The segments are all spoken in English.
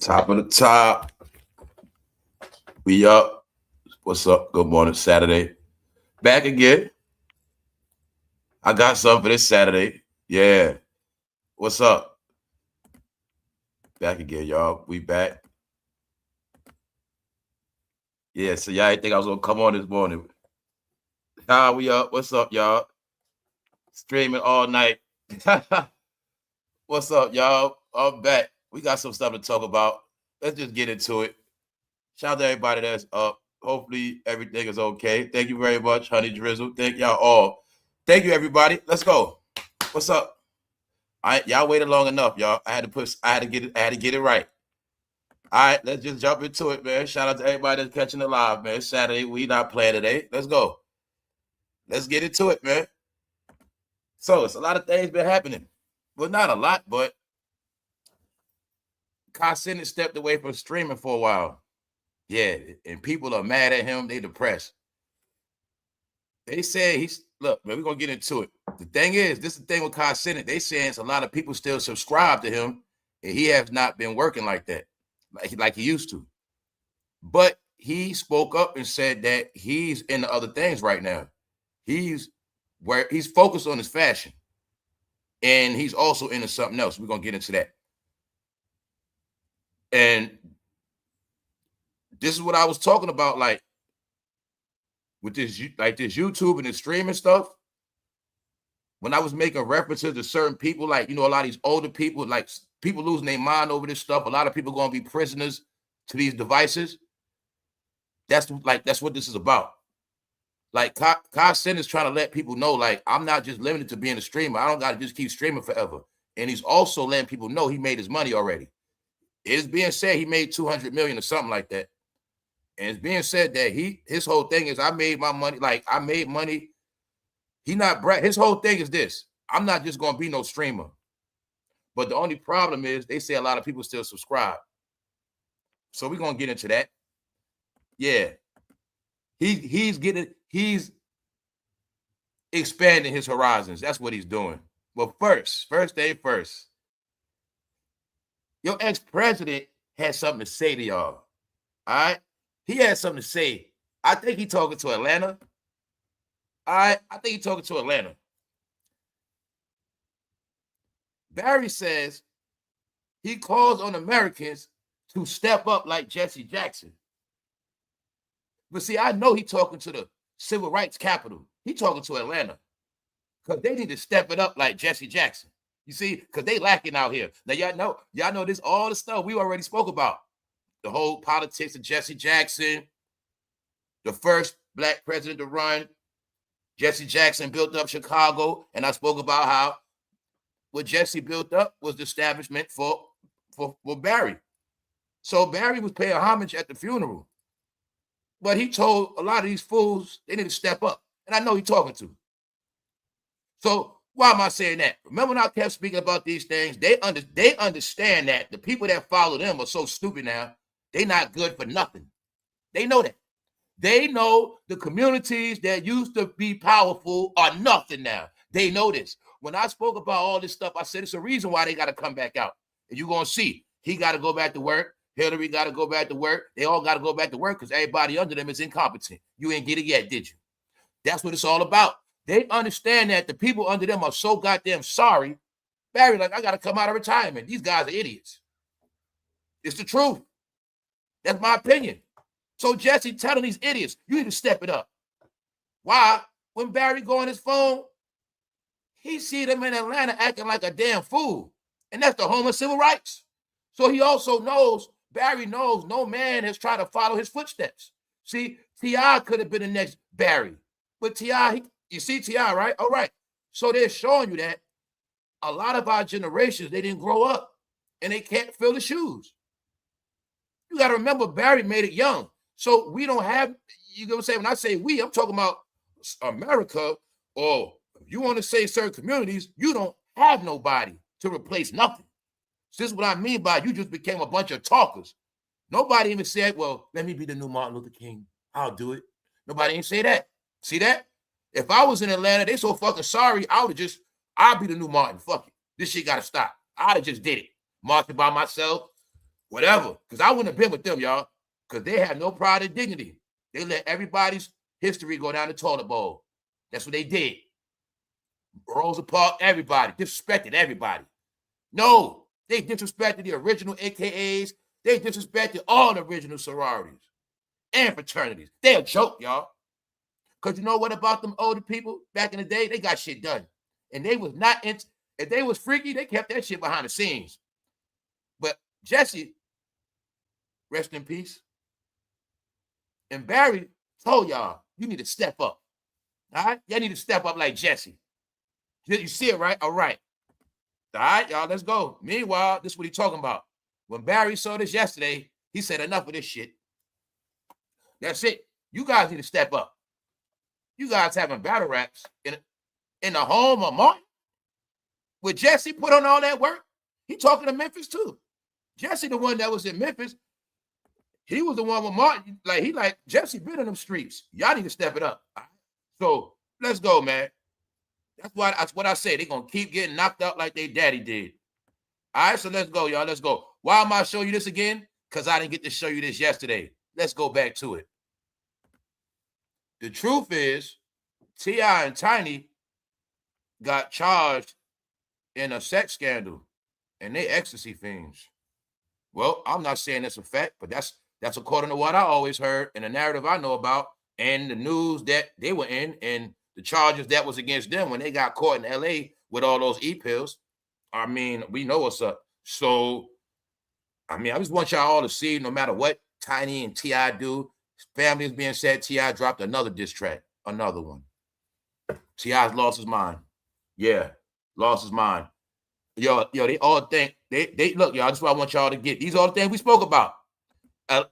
Top of the top. We up. What's up? Good morning, Saturday. Back again. I got something for this Saturday. Yeah. What's up? Back again, y'all. We back. Yeah, so y'all didn't think I was gonna come on this morning. We up. What's up, y'all? Streaming all night. What's up, y'all? I'm back. We got some stuff to talk about. Let's just get into it. Shout out to everybody that's up. Hopefully everything is okay. Thank you very much, Honey Drizzle. Thank y'all all. Thank you, everybody. Let's go. What's up? Y'all waited long enough, y'all. I had to get it right. All right, let's just jump into it, man. Shout out to everybody that's catching it live, man. It's Saturday. We not playing today. Let's go. Let's get into it, man. So it's a lot of things been happening. Well, not a lot, but Kaicenat stepped away from streaming for a while. Yeah, and people are mad at him. They depressed. They say look, man, we're going to get into it. The thing is, this is the thing with Kaicenat. They saying it's a lot of people still subscribe to him, and he has not been working like that, like he used to. But he spoke up and said that he's into other things right now. He's focused on his fashion, and he's also into something else. We're going to get into that. And this is what I was talking about, like, with this YouTube and the streaming stuff. When I was making references to certain people, like, a lot of these older people, like people losing their mind over this stuff. A lot of people going to be prisoners to these devices. That's what this is about. Like, Kaicenat is trying to let people know, like, I'm not just limited to being a streamer. I don't got to just keep streaming forever. And he's also letting people know he made his money already. It's being said he made $200 million or something like that. And it's being said that his whole thing is, I made my money. Like, I made money. His whole thing is this: I'm not just going to be no streamer. But the only problem is they say a lot of people still subscribe. So we're going to get into that. Yeah. He's expanding his horizons. That's what he's doing. Well, first thing first. Your ex-president had something to say to y'all. All right? He had something to say. I think he's talking to Atlanta. All right? I think he's talking to Atlanta. Barry says he calls on Americans to step up like Jesse Jackson. But see, I know he's talking to the civil rights capital. He's talking to Atlanta. Because they need to step it up like Jesse Jackson. You see, because they lacking out here. Now, y'all know this, all the stuff we already spoke about. The whole politics of Jesse Jackson, the first black president to run. Jesse Jackson built up Chicago, and I spoke about how what Jesse built up was the establishment for Barry. So Barry was paying homage at the funeral. But he told a lot of these fools they need to step up. And I know he's talking to. So why am I saying that? Remember when I kept speaking about these things? They understand that the people that follow them are so stupid now. They're not good for nothing. They know that. They know the communities that used to be powerful are nothing now. They know this. When I spoke about all this stuff, I said it's a reason why they got to come back out. And you're going to see. He got to go back to work. Hillary got to go back to work. They all got to go back to work because everybody under them is incompetent. You ain't get it yet, did you? That's what it's all about. They understand that the people under them are so goddamn sorry. Barry, like, I got to come out of retirement. These guys are idiots. It's the truth. That's my opinion. So Jesse telling these idiots, you need to step it up. Why? When Barry go on his phone, he see them in Atlanta acting like a damn fool. And that's the home of civil rights. So he also knows, Barry knows no man has tried to follow his footsteps. See, T.I. could have been the next Barry. But T.I., you see T.I., right? All right. So they're showing you that a lot of our generations, they didn't grow up and they can't fill the shoes. You got to remember, Barry made it young. So we don't have, you know what I'm saying? When I say we, I'm talking about America, or if you want to say certain communities, you don't have nobody to replace nothing. So this is what I mean by you just became a bunch of talkers. Nobody even said, well, let me be the new Martin Luther King. I'll do it. Nobody ain't say that. See that? If I was in Atlanta, they so fucking sorry, I'll be the new Martin. Fuck it. This shit got to stop. I'd have just did it. Marching by myself. whatever. Because I wouldn't have been with them, y'all. Because they had no pride and dignity. They let everybody's history go down the toilet bowl. That's what they did. Rosa Parks, everybody. Disrespected everybody. No, they disrespected the original AKAs. They disrespected all the original sororities and fraternities. They a joke, y'all. Because you know what about them older people back in the day? They got shit done. And they was not, if they was freaky, they kept that shit behind the scenes. But Jesse, rest in peace, and Barry told y'all, you need to step up. All right? Y'all need to step up like Jesse. You see it, right? All right. All right, y'all, let's go. Meanwhile, this is what he's talking about. When Barry saw this yesterday, he said, enough of this shit. That's it. You guys need to step up. You guys having battle raps in the home of Martin? With Jesse put on all that work? He talking to Memphis too. Jesse, the one that was in Memphis, he was the one with Martin. Like Jesse been in them streets. Y'all need to step it up. Right? So let's go, man. That's what I say. They're going to keep getting knocked out like they daddy did. All right, so let's go, y'all. Let's go. Why am I showing you this again? Because I didn't get to show you this yesterday. Let's go back to it. The truth is, T.I. and Tiny got charged in a sex scandal, and they ecstasy fiends. Well, I'm not saying that's a fact, but that's according to what I always heard and the narrative I know about and the news that they were in and the charges that was against them when they got caught in L.A. with all those e-pills. I mean, we know what's up. So, I mean, I just want y'all all to see, no matter what Tiny and T.I. do, his family is being said, T.I. dropped another diss track, another one. T.I.'s lost his mind. Yeah, lost his mind. Yo, they all think, they look, y'all, this is what I want y'all to get. These are the things we spoke about.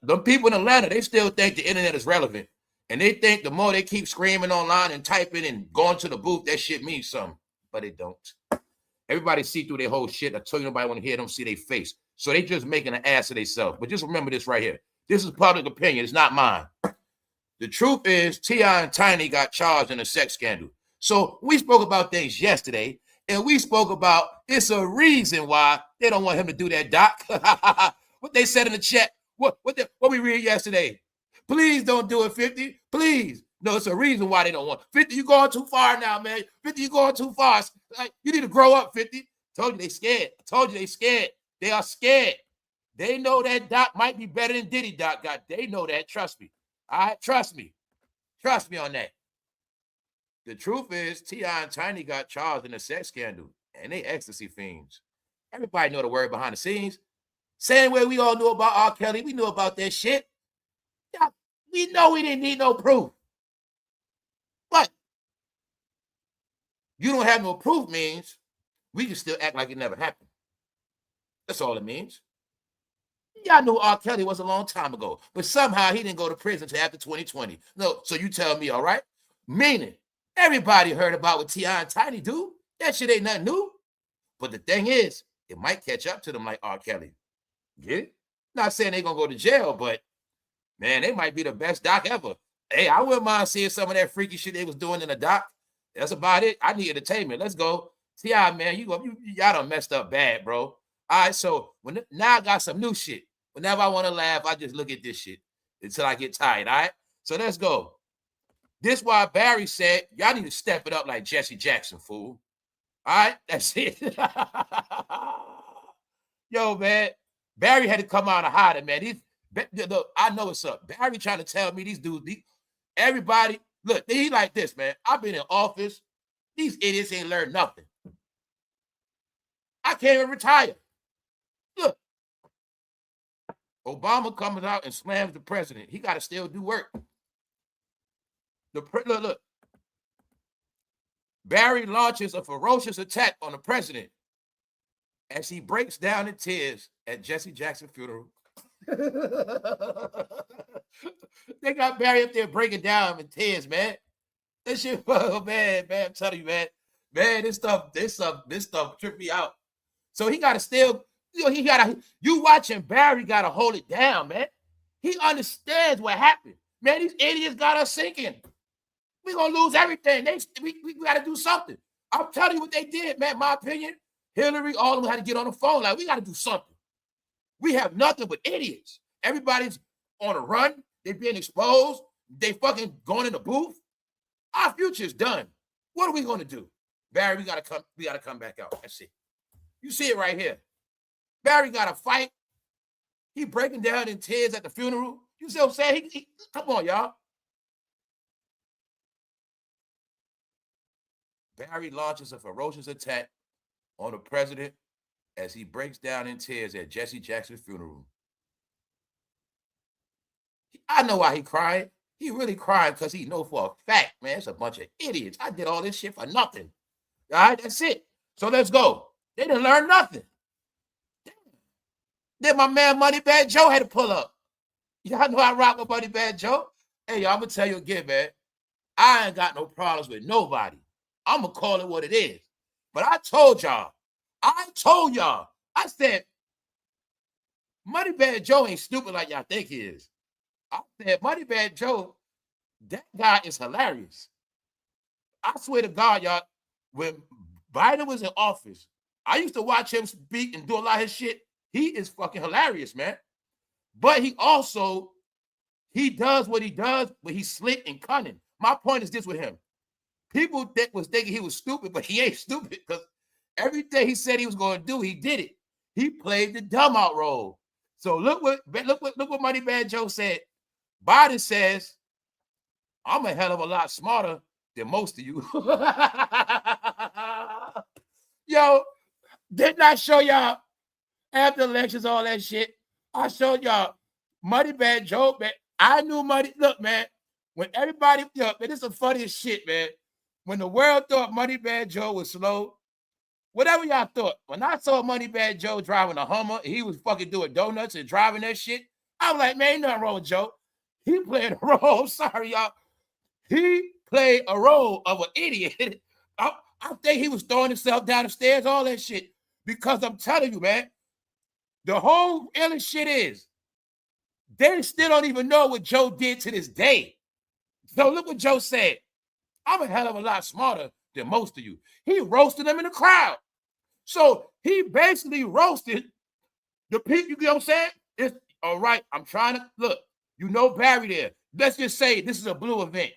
Them people in Atlanta, they still think the internet is relevant. And they think the more they keep screaming online and typing and going to the booth, that shit means something. But it don't. Everybody see through their whole shit. I tell you, nobody want to hear them see their face. So they just making an ass of themselves. But just remember this right here. This is public opinion. It's not mine. The truth is T.I. and Tiny got charged in a sex scandal. So we spoke about things yesterday, and we spoke about it's a reason why they don't want him to do that, Doc. What they said in the chat. What we read yesterday. Please don't do it, 50. Please. No, it's a reason why they don't want. 50, you going too far now, man. 50, you going too far. Like, you need to grow up, 50. Told you they scared. I told you they scared. They are scared. They know that Doc might be better than Diddy Doc got. They know that. Trust me. All right? Trust me. Trust me on that. The truth is, T.I. and Tiny got charged in a sex scandal, and they ecstasy fiends. Everybody know the word behind the scenes. Same way we all knew about R. Kelly. We knew about that shit. Yeah, we know we didn't need no proof. But you don't have no proof means we can still act like it never happened. That's all it means. Y'all knew R. Kelly was a long time ago, but somehow he didn't go to prison until after 2020. No, so you tell me, all right? Meaning, everybody heard about what T.I. and Tiny do. That shit ain't nothing new. But the thing is, it might catch up to them like R. Kelly. Get it? Not saying they're going to go to jail, but man, they might be the best doc ever. Hey, I wouldn't mind seeing some of that freaky shit they was doing in the doc. That's about it. I need entertainment. Let's go. T.I., man, y'all done messed up bad, bro. All right, so now I got some new shit. Whenever I want to laugh, I just look at this shit until I get tired, all right? So let's go. This why Barry said, y'all need to step it up like Jesse Jackson, fool. All right? That's it. Yo, man, Barry had to come out and hide it, man. I know what's up. Barry trying to tell me these dudes, everybody, look, he like this, man. I've been in office. These idiots ain't learned nothing. I can't even retire. Look. Obama comes out and slams the president. He got to still do work. Look. Barry launches a ferocious attack on the president as he breaks down in tears at Jesse Jackson's funeral. They got Barry up there breaking down in tears, man. That shit, oh, man, I'm telling you, man, this stuff tripped me out. So he got to still, you watching Barry got to hold it down, man. He understands what happened. Man, these idiots got us sinking. We're going to lose everything. We got to do something. I'm telling you what they did, man. My opinion, Hillary, all of them had to get on the phone. Like, we got to do something. We have nothing but idiots. Everybody's on a run. They're being exposed. They fucking going in the booth. Our future is done. What are we going to do? Barry, we gotta come back out. That's it. You see it right here. Barry got to fight. He breaking down in tears at the funeral. You see what I'm saying? Come on, y'all. Barry launches a ferocious attack on the president as he breaks down in tears at Jesse Jackson's funeral. I know why he crying. He really crying because he know for a fact, man, it's a bunch of idiots. I did all this shit for nothing. All right, that's it. So let's go. They didn't learn nothing. Then my man Moneybag Joe had to pull up. Y'all know I rock with Moneybag Joe. Hey, y'all, I'm going to tell you again, man. I ain't got no problems with nobody. I'm going to call it what it is. But I told y'all, I said, Moneybag Joe ain't stupid like y'all think he is. I said, Moneybag Joe, that guy is hilarious. I swear to God, y'all, when Biden was in office, I used to watch him speak and do a lot of his shit. He is fucking hilarious, man. But he does what he does, but he's slick and cunning. My point is this with him. People was thinking he was stupid, but he ain't stupid because everything he said he was going to do, he did it. He played the dumb out role. So look what Moneybag Joe said. Biden says, I'm a hell of a lot smarter than most of you. Yo, didn't I show y'all after elections, all that shit? I showed y'all Moneybag Joe, man. I knew money. Look, man, when everybody, man, this is the funniest shit, man. When the world thought Moneybag Joe was slow, whatever y'all thought, when I saw Moneybag Joe driving a Hummer, he was fucking doing donuts and driving that shit. I was like, man, ain't nothing wrong with Joe. He played a role. Sorry, y'all. He played a role of an idiot. I think he was throwing himself down the stairs, all that shit. Because I'm telling you, man, the whole illest shit is they still don't even know what Joe did to this day. So look what Joe said. I'm a hell of a lot smarter than most of you. He roasted them in the crowd. So he basically roasted the people, you know what I'm saying? It's all right. I'm trying to look, you know Barry there. Let's just say this is a blue event.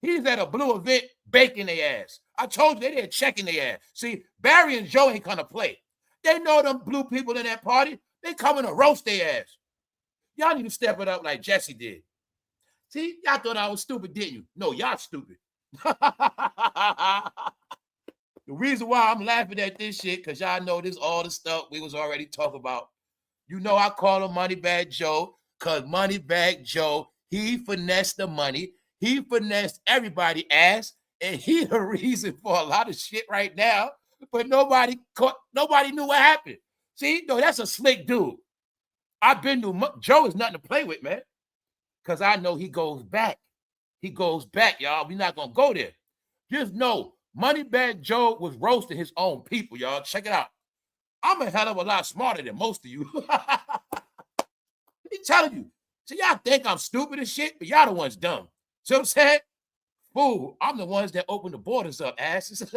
He's at a blue event baking their ass. I told you they didn't checking their ass. See, Barry and Joe ain't gonna play. They know them blue people in that party. They coming to roast their ass. Y'all need to step it up like Jesse did. See, y'all thought I was stupid, didn't you? No, y'all stupid. The reason why I'm laughing at this shit, because y'all know this all the stuff we was already talking about. You know I call him Moneybag Joe, because Moneybag Joe, he finessed the money. He finessed everybody's ass, and he the reason for a lot of shit right now. But nobody knew what happened. See, no, that's a slick dude. I've been to Joe is nothing to play with, man. Because I know he goes back. He goes back, y'all. We're not gonna go there. Just know Moneybag Joe was roasting his own people, y'all. Check it out. I'm a hell of a lot smarter than most of you. He's telling you. So y'all think I'm stupid and shit, but y'all the ones dumb. See what I'm saying? Fool, I'm the ones that open the borders up, asses.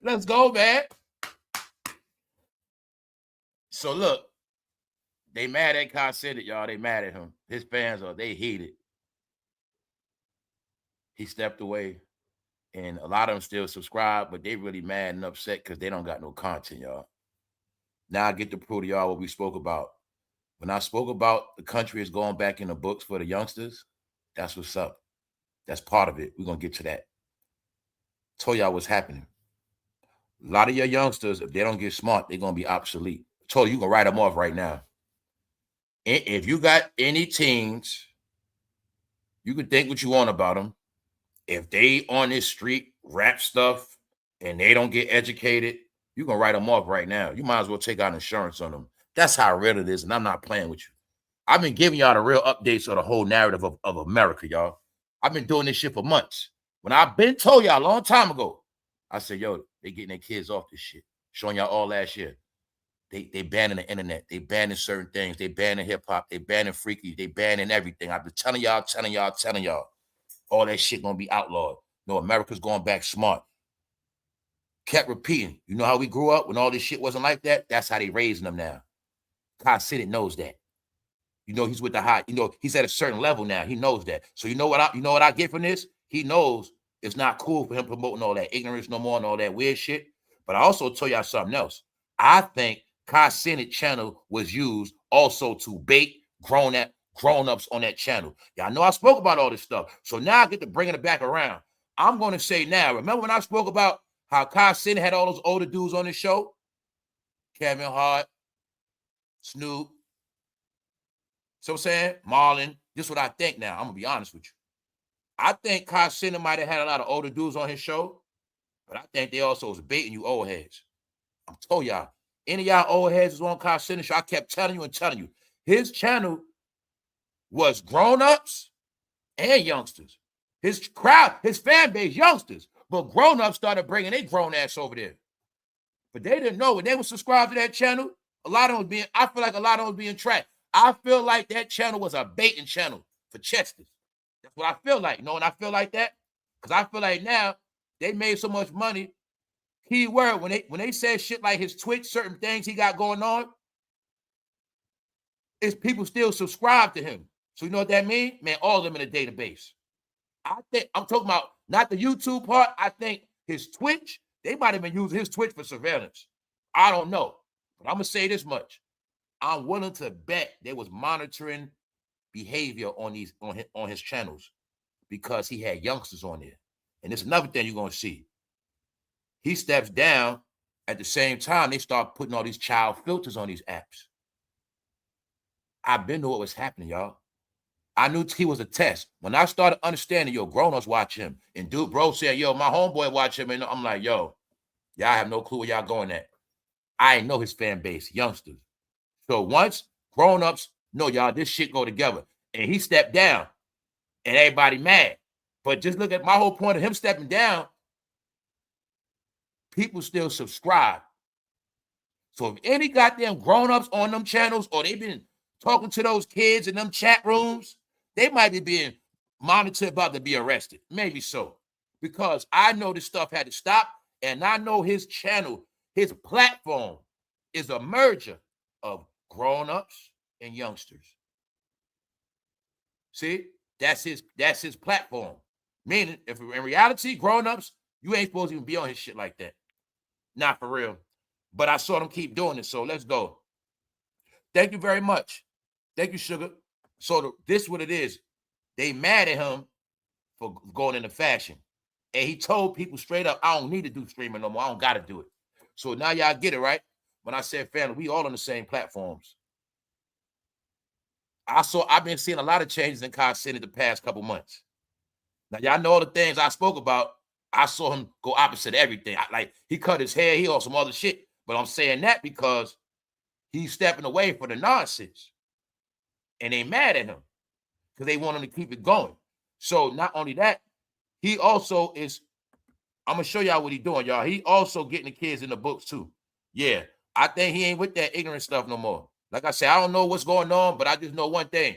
Let's go, man. So look, they mad at Kaicenat, y'all. They mad at him. His fans they heated. He stepped away, and a lot of them still subscribe, but they really mad and upset because they don't got no content, y'all. Now I get to prove to y'all what we spoke about. When I spoke about the country is going back in the books for the youngsters, that's what's up. That's part of it. We're going to get to that. Told y'all what's happening. A lot of your youngsters, if they don't get smart, they're going to be obsolete. Told you, you can write them off right now. If you got any teens, you can think what you want about them. If they on this street rap stuff and they don't get educated, you can write them off right now. You might as well take out insurance on them. That's how real it is, and I'm not playing with you. I've been giving y'all the real updates of the whole narrative of America, y'all. I've been doing this shit for months. When I've been told y'all a long time ago, I said, yo, they getting their kids off this shit. Showing y'all all last year. They banning the internet. They banning certain things. They banning hip-hop. They banning freaky. They banning everything. I've been telling y'all. All that shit gonna be outlawed. No, America's going back smart. kept repeating. You know how we grew up when all this shit wasn't like that? That's how they raising them now. CENAT knows that. You know, he's with the high, you know, he's at a certain level now. He knows that. So you know what I get from this? He knows it's not cool for him promoting all that ignorance no more and all that weird shit. But I also tell y'all something else. I think CENAT channel was used also to bait grown-ups on that channel. Y'all know I spoke about all this stuff. So now I get to bringing it back around. I'm going to say now, remember when I spoke about how CENAT had all those older dudes on the show? Kevin Hart, Snoop. So I'm saying, Marlon, this is what I think now. I'm going to be honest with you. I think CENAT might have had a lot of older dudes on his show, but I think they also was baiting you old heads. I'm told y'all, any of y'all old heads was on CENAT show. I kept telling you. His channel was grown-ups and youngsters. His crowd, his fan base, youngsters. But grown-ups started bringing their grown ass over there. But they didn't know when they were subscribed to that channel, I feel like a lot of them was being tracked. I feel like that channel was a baiting channel for Chesters. That's what I feel like. You know, and I feel like that because I feel like now they made so much money. Key word, when they said shit like his Twitch, certain things he got going on, is people still subscribe to him. So you know what that means? Man, all of them in the database. I think I'm talking about not the YouTube part. I think his Twitch, they might have been using his Twitch for surveillance. I don't know. But I'm going to say this much. I'm willing to bet they was monitoring behavior on his channels because he had youngsters on there. And there's another thing you're going to see. He steps down. At the same time, they start putting all these child filters on these apps. I've been to what was happening, y'all. I knew he was a test. When I started understanding, grown-ups watch him. And dude, bro said, my homeboy watch him. And I'm like, y'all have no clue where y'all going at. I ain't know his fan base, youngsters. So once grown-ups know, y'all, this shit go together. And he stepped down. And everybody mad. But just look at my whole point of him stepping down. People still subscribe. So if any goddamn grown-ups on them channels or they've been talking to those kids in them chat rooms, they might be being monitored, about to be arrested. Maybe so. Because I know this stuff had to stop, and I know his channel, his platform is a merger of grown-ups and youngsters. See? That's his platform. Meaning, if in reality, grown-ups, you ain't supposed to even be on his shit like that. Not for real. But I saw them keep doing it, so let's go. Thank you very much. Thank you, Sugar. So this is what it is. They mad at him for going into fashion. And he told people straight up, I don't need to do streaming no more. I don't got to do it. So now y'all get it, right? When I said family, we all on the same platforms. I've been seeing a lot of changes in CENAT the past couple months. Now, y'all know all the things I spoke about. I saw him go opposite everything. He cut his hair. He on some other shit. But I'm saying that because he's stepping away from the nonsense. And they mad at him because they want him to keep it going. So not only that, he also is, I'm going to show y'all what he's doing, y'all. He also getting the kids in the books too. Yeah, I think he ain't with that ignorant stuff no more. Like I said, I don't know what's going on, but I just know one thing.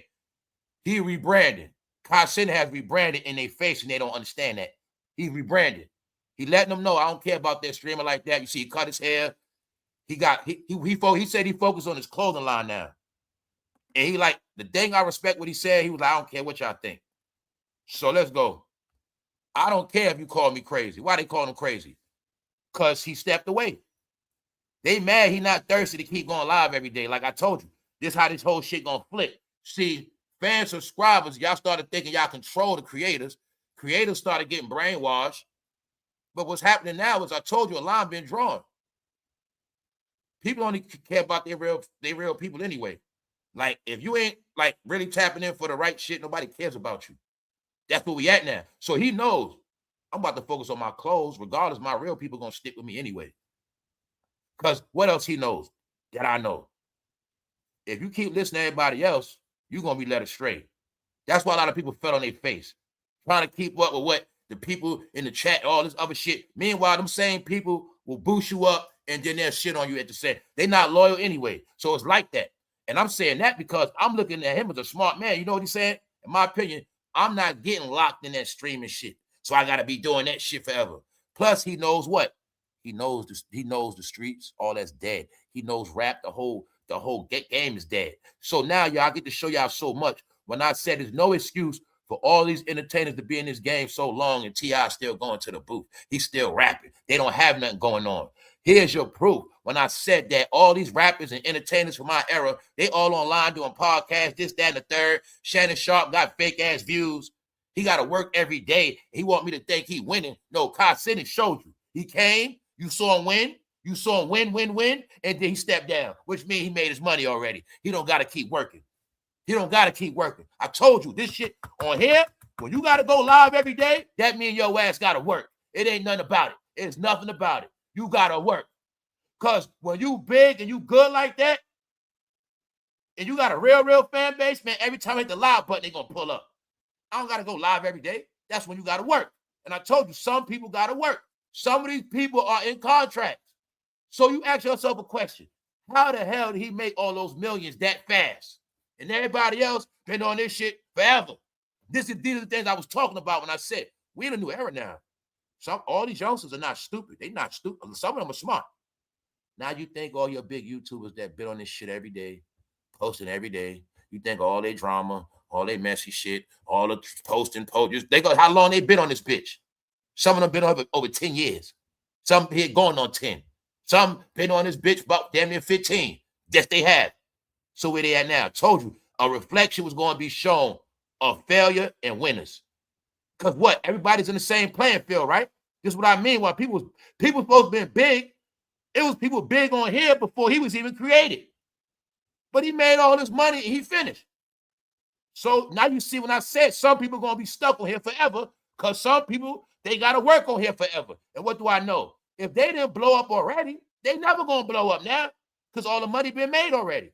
He rebranded. CENAT has rebranded in their face and they don't understand that. He rebranded. He letting them know, I don't care about that streamer like that. You see, he cut his hair. He said he focused on his clothing line now. And he like, the thing I respect what he said, he was like, I don't care what y'all think. So let's go. I don't care if you call me crazy. Why they call him crazy? Because he stepped away. They mad he not thirsty to keep going live every day. Like I told you, this how this whole shit gonna flip. See, fan subscribers, y'all started thinking y'all control the creators. Creators started getting brainwashed. But what's happening now is I told you a line been drawn. People only care about their real people anyway. Like, if you ain't like really tapping in for the right shit, nobody cares about you. That's where we at now. So he knows I'm about to focus on my clothes. Regardless, my real people gonna stick with me anyway. Because what else he knows that I know? If you keep listening to everybody else, you're gonna be led astray. That's why a lot of people fell on their face, trying to keep up with what the people in the chat, all this other shit. Meanwhile, them same people will boost you up and then they'll shit on you at the same. They're not loyal anyway. So it's like that. And I'm saying that because I'm looking at him as a smart man. You know what he's saying? In my opinion, I'm not getting locked in that streaming shit. So I got to be doing that shit forever. Plus, he knows what? He knows the streets. All that's dead. He knows rap. The whole game is dead. So now y'all get to show y'all so much. When I said there's no excuse for all these entertainers to be in this game so long and T.I. still going to the booth. He's still rapping. They don't have nothing going on. Here's your proof. When I said that all these rappers and entertainers from my era, they all online doing podcasts, this, that, and the third. Shannonsharpe got fake ass views. He got to work every day. He want me to think he winning. No, Kaicenat showed you. He came. You saw him win. You saw him win, and then he stepped down, which means he made his money already. He don't got to keep working. He don't got to keep working. I told you, this shit on here, when you got to go live every day, that means your ass got to work. It ain't nothing about it. It's nothing about it. You got to work. Because when you big and you good like that, and you got a real fan base, man, every time I hit the live button, they going to pull up. I don't got to go live every day. That's when you got to work. And I told you, some people got to work. Some of these people are in contracts. So you ask yourself a question. How the hell did he make all those millions that fast? And everybody else been on this shit forever. These are the things I was talking about when I said, we're in a new era now. All these youngsters are not stupid. They're not stupid. Some of them are smart. Now you think all your big YouTubers that been on this shit every day, posting every day, you think all their drama, all their messy shit, all the posting, they go, how long they been on this bitch? Some of them been over 10 years. Some here going on 10. Some been on this bitch about damn near 15. Yes, they have. So where they at now? I told you, a reflection was going to be shown of failure and winners. Because what? Everybody's in the same playing field, right? This is what I mean. While people supposed to be big, it was people big on here before he was even created. But he made all this money and he finished. So now you see when I said some people are going to be stuck on here forever because some people, they got to work on here forever. And what do I know? If they didn't blow up already, they never going to blow up now because all the money been made already.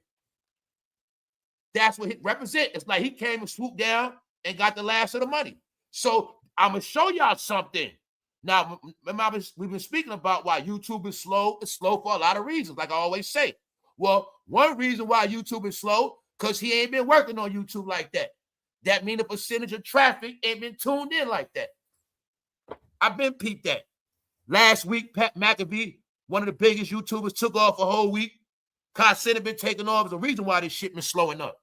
That's what it represents. It's like he came and swooped down and got the last of the money. So I'm going to show y'all something. Now, remember, we've been speaking about why YouTube is slow. It's slow for a lot of reasons, like I always say. Well, one reason why YouTube is slow, because he ain't been working on YouTube like that. That means the percentage of traffic ain't been tuned in like that. I've been peeped that. Last week, Pat McAfee, one of the biggest YouTubers, took off a whole week. Kaicenat been taking off. Is the reason why this shit been slowing up.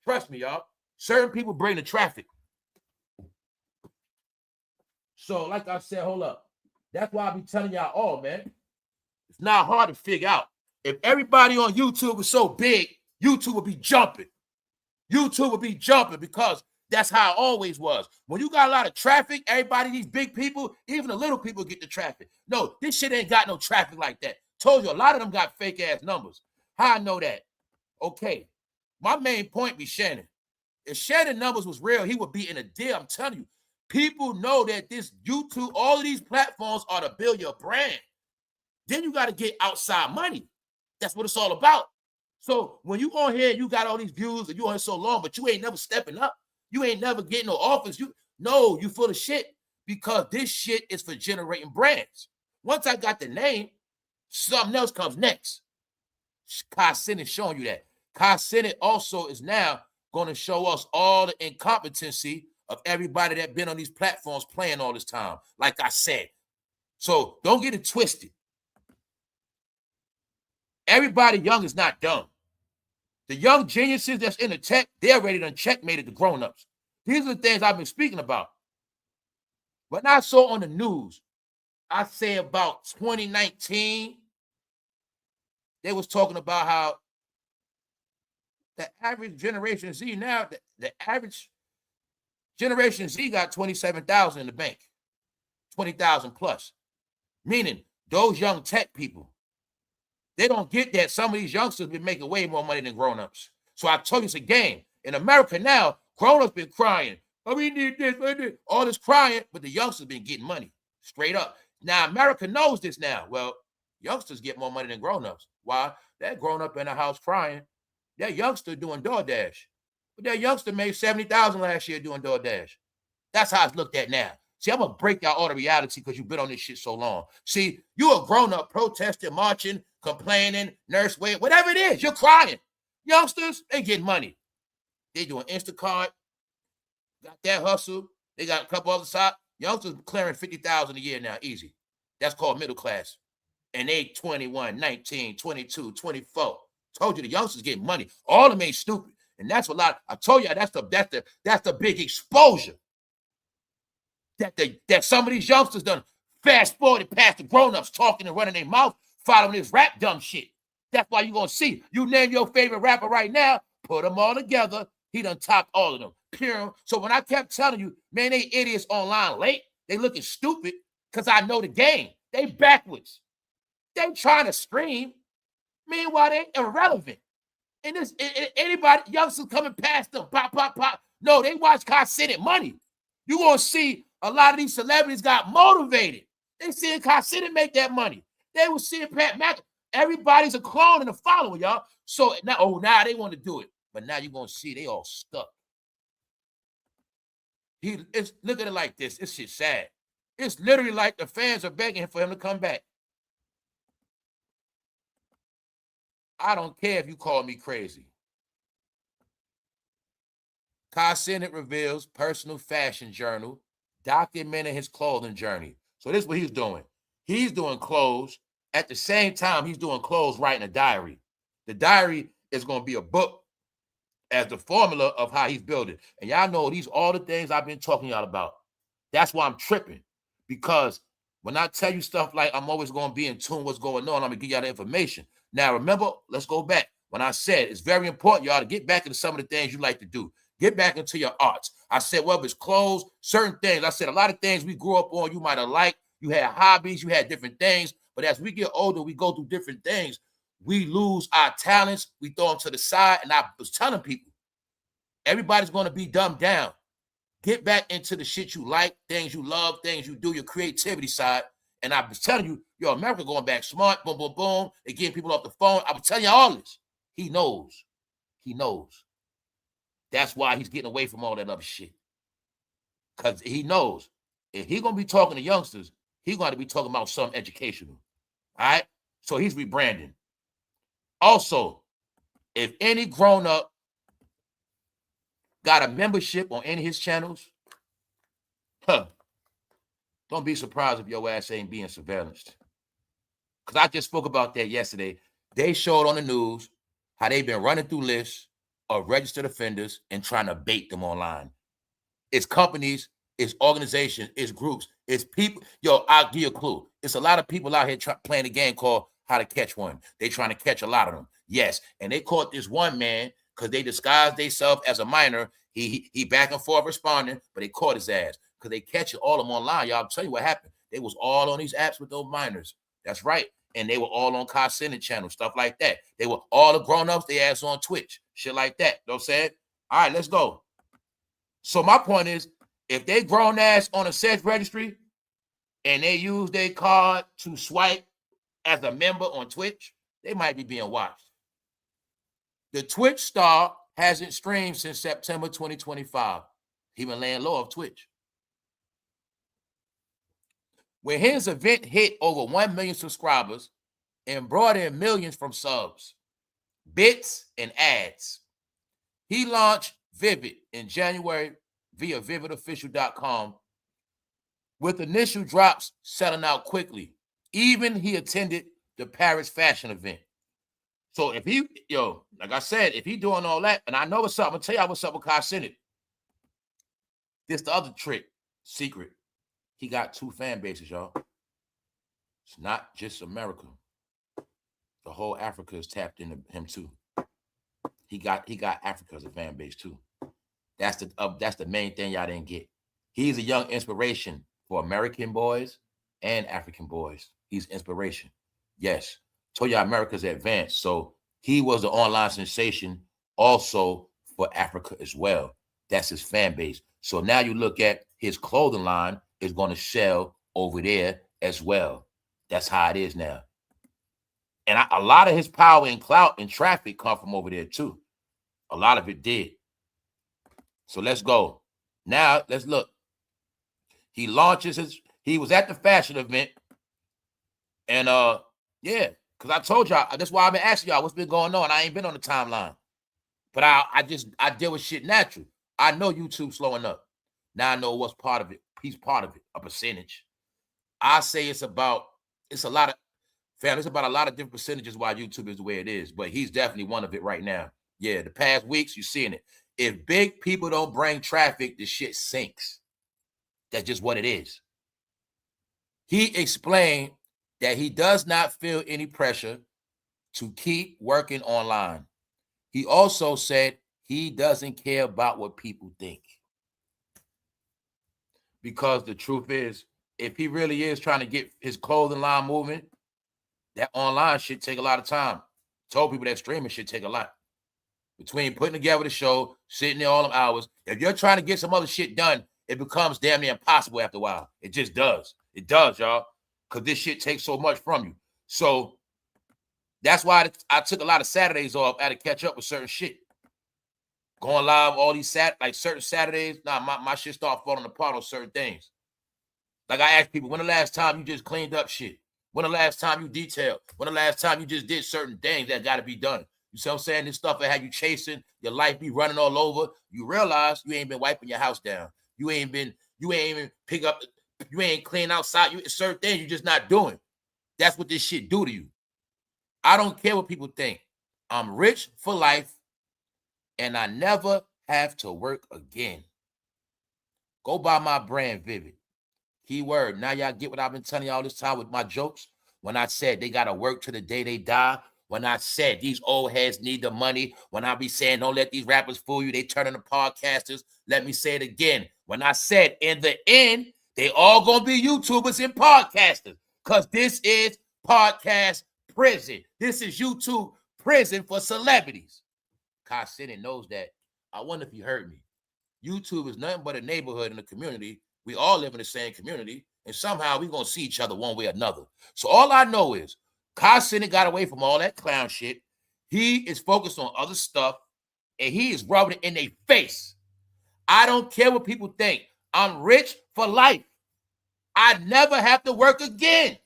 Trust me, y'all. Certain people bring the traffic. So, like I said, hold up. That's why I be telling y'all all, man. It's not hard to figure out. If everybody on YouTube was so big, YouTube would be jumping. YouTube would be jumping because that's how it always was. When you got a lot of traffic, everybody, these big people, even the little people get the traffic. No, this shit ain't got no traffic like that. Told you, a lot of them got fake ass numbers. How I know that? Okay, my main point be Shannon. If Shannon numbers was real, he would be in a deal. I'm telling you. People know that this YouTube, all of these platforms are to build your brand. Then you got to get outside money. That's what it's all about. So when you on here, you got all these views and you on here so long, but you ain't never stepping up. You ain't never getting no offers. You full of shit because this shit is for generating brands. Once I got the name, something else comes next. Kaicenat is showing you that. Kaicenat also is now going to show us all the incompetency of everybody that been on these platforms playing all this time, like I said. So don't get it twisted. Everybody young is not dumb. The young geniuses that's in the tech, they're ready to checkmate the grown-ups. These are the things I've been speaking about. When I saw on the news, I say about 2019, they was talking about how the average Generation Z now, the average Generation Z got 27,000 in the bank, 20,000 plus, meaning those young tech people, they don't get that. Some of these youngsters been making way more money than grown-ups. So I told you it's a game. In America now, grown-ups been crying. Oh, we need this, we need all this crying, but the youngsters been getting money straight up. Now, America knows this now. Well, youngsters get more money than grown-ups. Why? That grown-up in the house crying. That youngster doing DoorDash. But that youngster made $70,000 last year doing DoorDash. That's how it's looked at now. See, I'm going to break out all the reality because you've been on this shit so long. See, you a grown-up protesting, marching, complaining, nurse wait, whatever it is, you're crying. Youngsters, they get money. They doing Instacart, got that hustle. They got a couple other side. Youngsters clearing $50,000 a year now, easy. That's called middle class. And they 21, 19, 22, 24. Told you the youngsters get money. All of them ain't stupid. And that's a lot. I told you that's the big exposure. That some of these youngsters done fast forwarded past the grown-ups talking and running their mouth, following this rap dumb shit. That's why you're gonna see. You name your favorite rapper right now, put them all together. He done topped all of them. Pure. So when I kept telling you, man, they idiots online late, they looking stupid because I know the game. They backwards. They trying to stream. Meanwhile, they irrelevant. And this anybody, youngsters coming past them, pop, pop, pop. No, they watch kaicenat money. You're gonna see a lot of these celebrities got motivated. They seeing kaicenat make that money. They were seeing Pat Mac. Everybody's a clone and a follower, y'all. So now, now they want to do it. But now you're gonna see they all stuck. Look at it like this. It's shit sad. It's literally like the fans are begging for him to come back. I don't care if you call me crazy. kaicenat reveals personal fashion journal documenting his clothing journey. So this is what he's doing. He's doing clothes. At the same time, he's doing clothes, writing a diary. The diary is going to be a book as the formula of how he's building. And y'all know these all the things I've been talking y'all about. That's why I'm tripping. Because when I tell you stuff like I'm always going to be in tune what's going on, I'm going to give y'all the information. Now, remember, let's go back. When I said it's very important, y'all, to get back into some of the things you like to do. Get back into your arts. I said, well, it's clothes, certain things. I said a lot of things we grew up on, you might have liked. You had hobbies, you had different things. But as we get older, we go through different things. We lose our talents. We throw them to the side. And I was telling people, everybody's going to be dumbed down. Get back into the shit you like, things you love, things you do, your creativity side. And I was telling you, yo, America going back smart, boom, boom, boom. They're getting people off the phone. I was telling you all this. He knows. He knows. That's why he's getting away from all that other shit. Because he knows if he's going to be talking to youngsters, he's going to be talking about something educational. All right? So he's rebranding. Also, if any grown-up got a membership on any of his channels, don't be surprised if your ass ain't being surveillanced. Because I just spoke about that yesterday. They showed on the news how they've been running through lists of registered offenders and trying to bait them online. It's companies, it's organizations, it's groups, it's people. Yo, I'll give you a clue. It's a lot of people out here playing a game called How to Catch One. They trying to catch a lot of them. Yes, and they caught this one man because they disguised themselves as a minor. He back and forth responding, but they caught his ass because they catch all of them online. Y'all, I'll tell you what happened. They was all on these apps with those minors. That's right. And they were all on kaicenat channel, stuff like that. They were all the grown-ups, they ass on Twitch, shit like that. You know what I'm saying? All right, let's go. So my point is, if they grown ass on a sex registry and they use their card to swipe as a member on Twitch, they might be being watched. The Twitch star hasn't streamed since September 2025. He been laying low of Twitch. When his event hit over 1 million subscribers and brought in millions from subs, bits, and ads, he launched Vivid in January via vividofficial.com with initial drops selling out quickly. Even he attended the Paris fashion event. So if he, like I said, if he doing all that, and I know what's up, I'm going to tell y'all what's up with kaicenat. This the other trick, secret. He got 2 fan bases, y'all. It's not just America. The whole Africa is tapped into him too. He got Africa as a fan base too. That's the main thing y'all didn't get. He's a young inspiration for American boys and African boys. He's inspiration. Yes. Told y'all America's advanced. So he was an online sensation also for Africa as well. That's his fan base. So now you look at his clothing line is going to sell over there as well. That's how it is now. And a lot of his power and clout and traffic come from over there too. A lot of it did. So let's go. Now let's look. He launches he was at the fashion event. And yeah, because I told y'all, that's why I've been asking y'all what's been going on. I ain't been on the timeline. But I deal with shit natural. I know YouTube slowing up. Now I know what's part of it. He's part of it, a percentage. I say it's a lot of, Fam, there's about a lot of different percentages why YouTube is the way it is, but he's definitely one of it right now. Yeah, the past weeks, you're seeing it. If big people don't bring traffic, the shit sinks. That's just what it is. He explained that he does not feel any pressure to keep working online. He also said he doesn't care about what people think. Because the truth is, if he really is trying to get his clothing line moving, that online shit take a lot of time. Told people that streaming shit take a lot. Between putting together the show, sitting there all them hours, if you're trying to get some other shit done, it becomes damn near impossible after a while. It just does. It does, y'all. Because this shit takes so much from you. So that's why I took a lot of Saturdays off. I had to catch up with certain shit. Going live all these certain Saturdays, my shit start falling apart on certain things. Like I asked people, when the last time you just cleaned up shit? When the last time you detailed? When the last time you just did certain things that got to be done? You see what I'm saying? This stuff that had you chasing, your life be running all over. You realize you ain't been wiping your house down. You ain't even pick up, you ain't clean outside. Certain things you're just not doing. That's what this shit do to you. I don't care what people think. I'm rich for life, and I never have to work again. Go buy my brand, Vivid. Keyword. Now y'all get what I've been telling y'all this time with my jokes. When I said they got to work to the day they die. When I said these old heads need the money. When I be saying don't let these rappers fool you. They turn into podcasters. Let me say it again. When I said in the end, they all going to be YouTubers and podcasters. Because this is podcast prison. This is YouTube prison for celebrities. Kaicenat knows that. I wonder if he heard me. YouTube is nothing but a neighborhood in the community. We all live in the same community, and somehow we're going to see each other one way or another. So all I know is Kaicenat got away from all that clown shit. He is focused on other stuff, and he is rubbing it in their face. I don't care what people think. I'm rich for life. I never have to work again.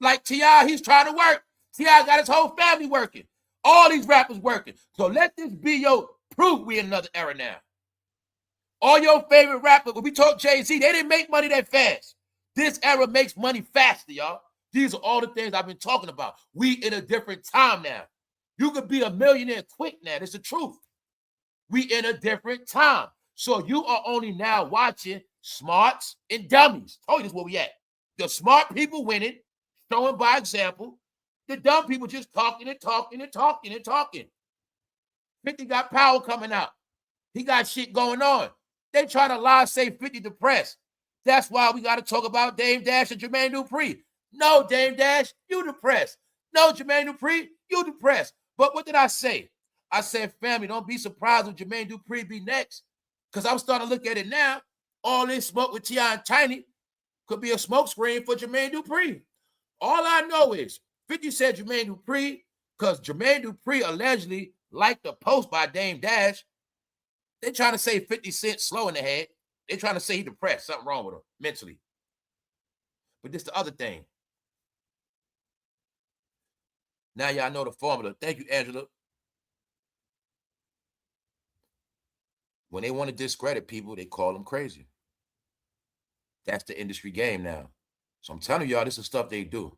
Like T.I., he's trying to work. T.I. got his whole family working. All these rappers working. So let this be your proof we in another era now. All your favorite rappers, when we talk Jayz, they didn't make money that fast. This era makes money faster, y'all. These are all the things I've been talking about. We in a different time now. You could be a millionaire quick now. That's the truth. We in a different time. So you are only now watching smarts and dummies. Told you this is where we at. The smart people winning, showing by example. The dumb people just talking and talking and talking and talking. 50 got power coming out. He got shit going on. They trying to lie, say 50 depressed. That's why we got to talk about Dame Dash and Jermaine Dupri. No, Dame Dash, you depressed. No, Jermaine Dupri, you depressed. But what did I say? I said, family, don't be surprised if Jermaine Dupri be next. Because I'm starting to look at it now. All this smoke with T.I. and Tiny could be a smoke screen for Jermaine Dupri. All I know is 50 said Jermaine Dupri because Jermaine Dupri allegedly liked a post by Dame Dash. They trying to say 50 Cent slow in the head. They trying to say he depressed. Something wrong with him mentally. But this the other thing. Now y'all know the formula. Thank you, Angela. When they want to discredit people, they call them crazy. That's the industry game now. So I'm telling y'all, this is stuff they do.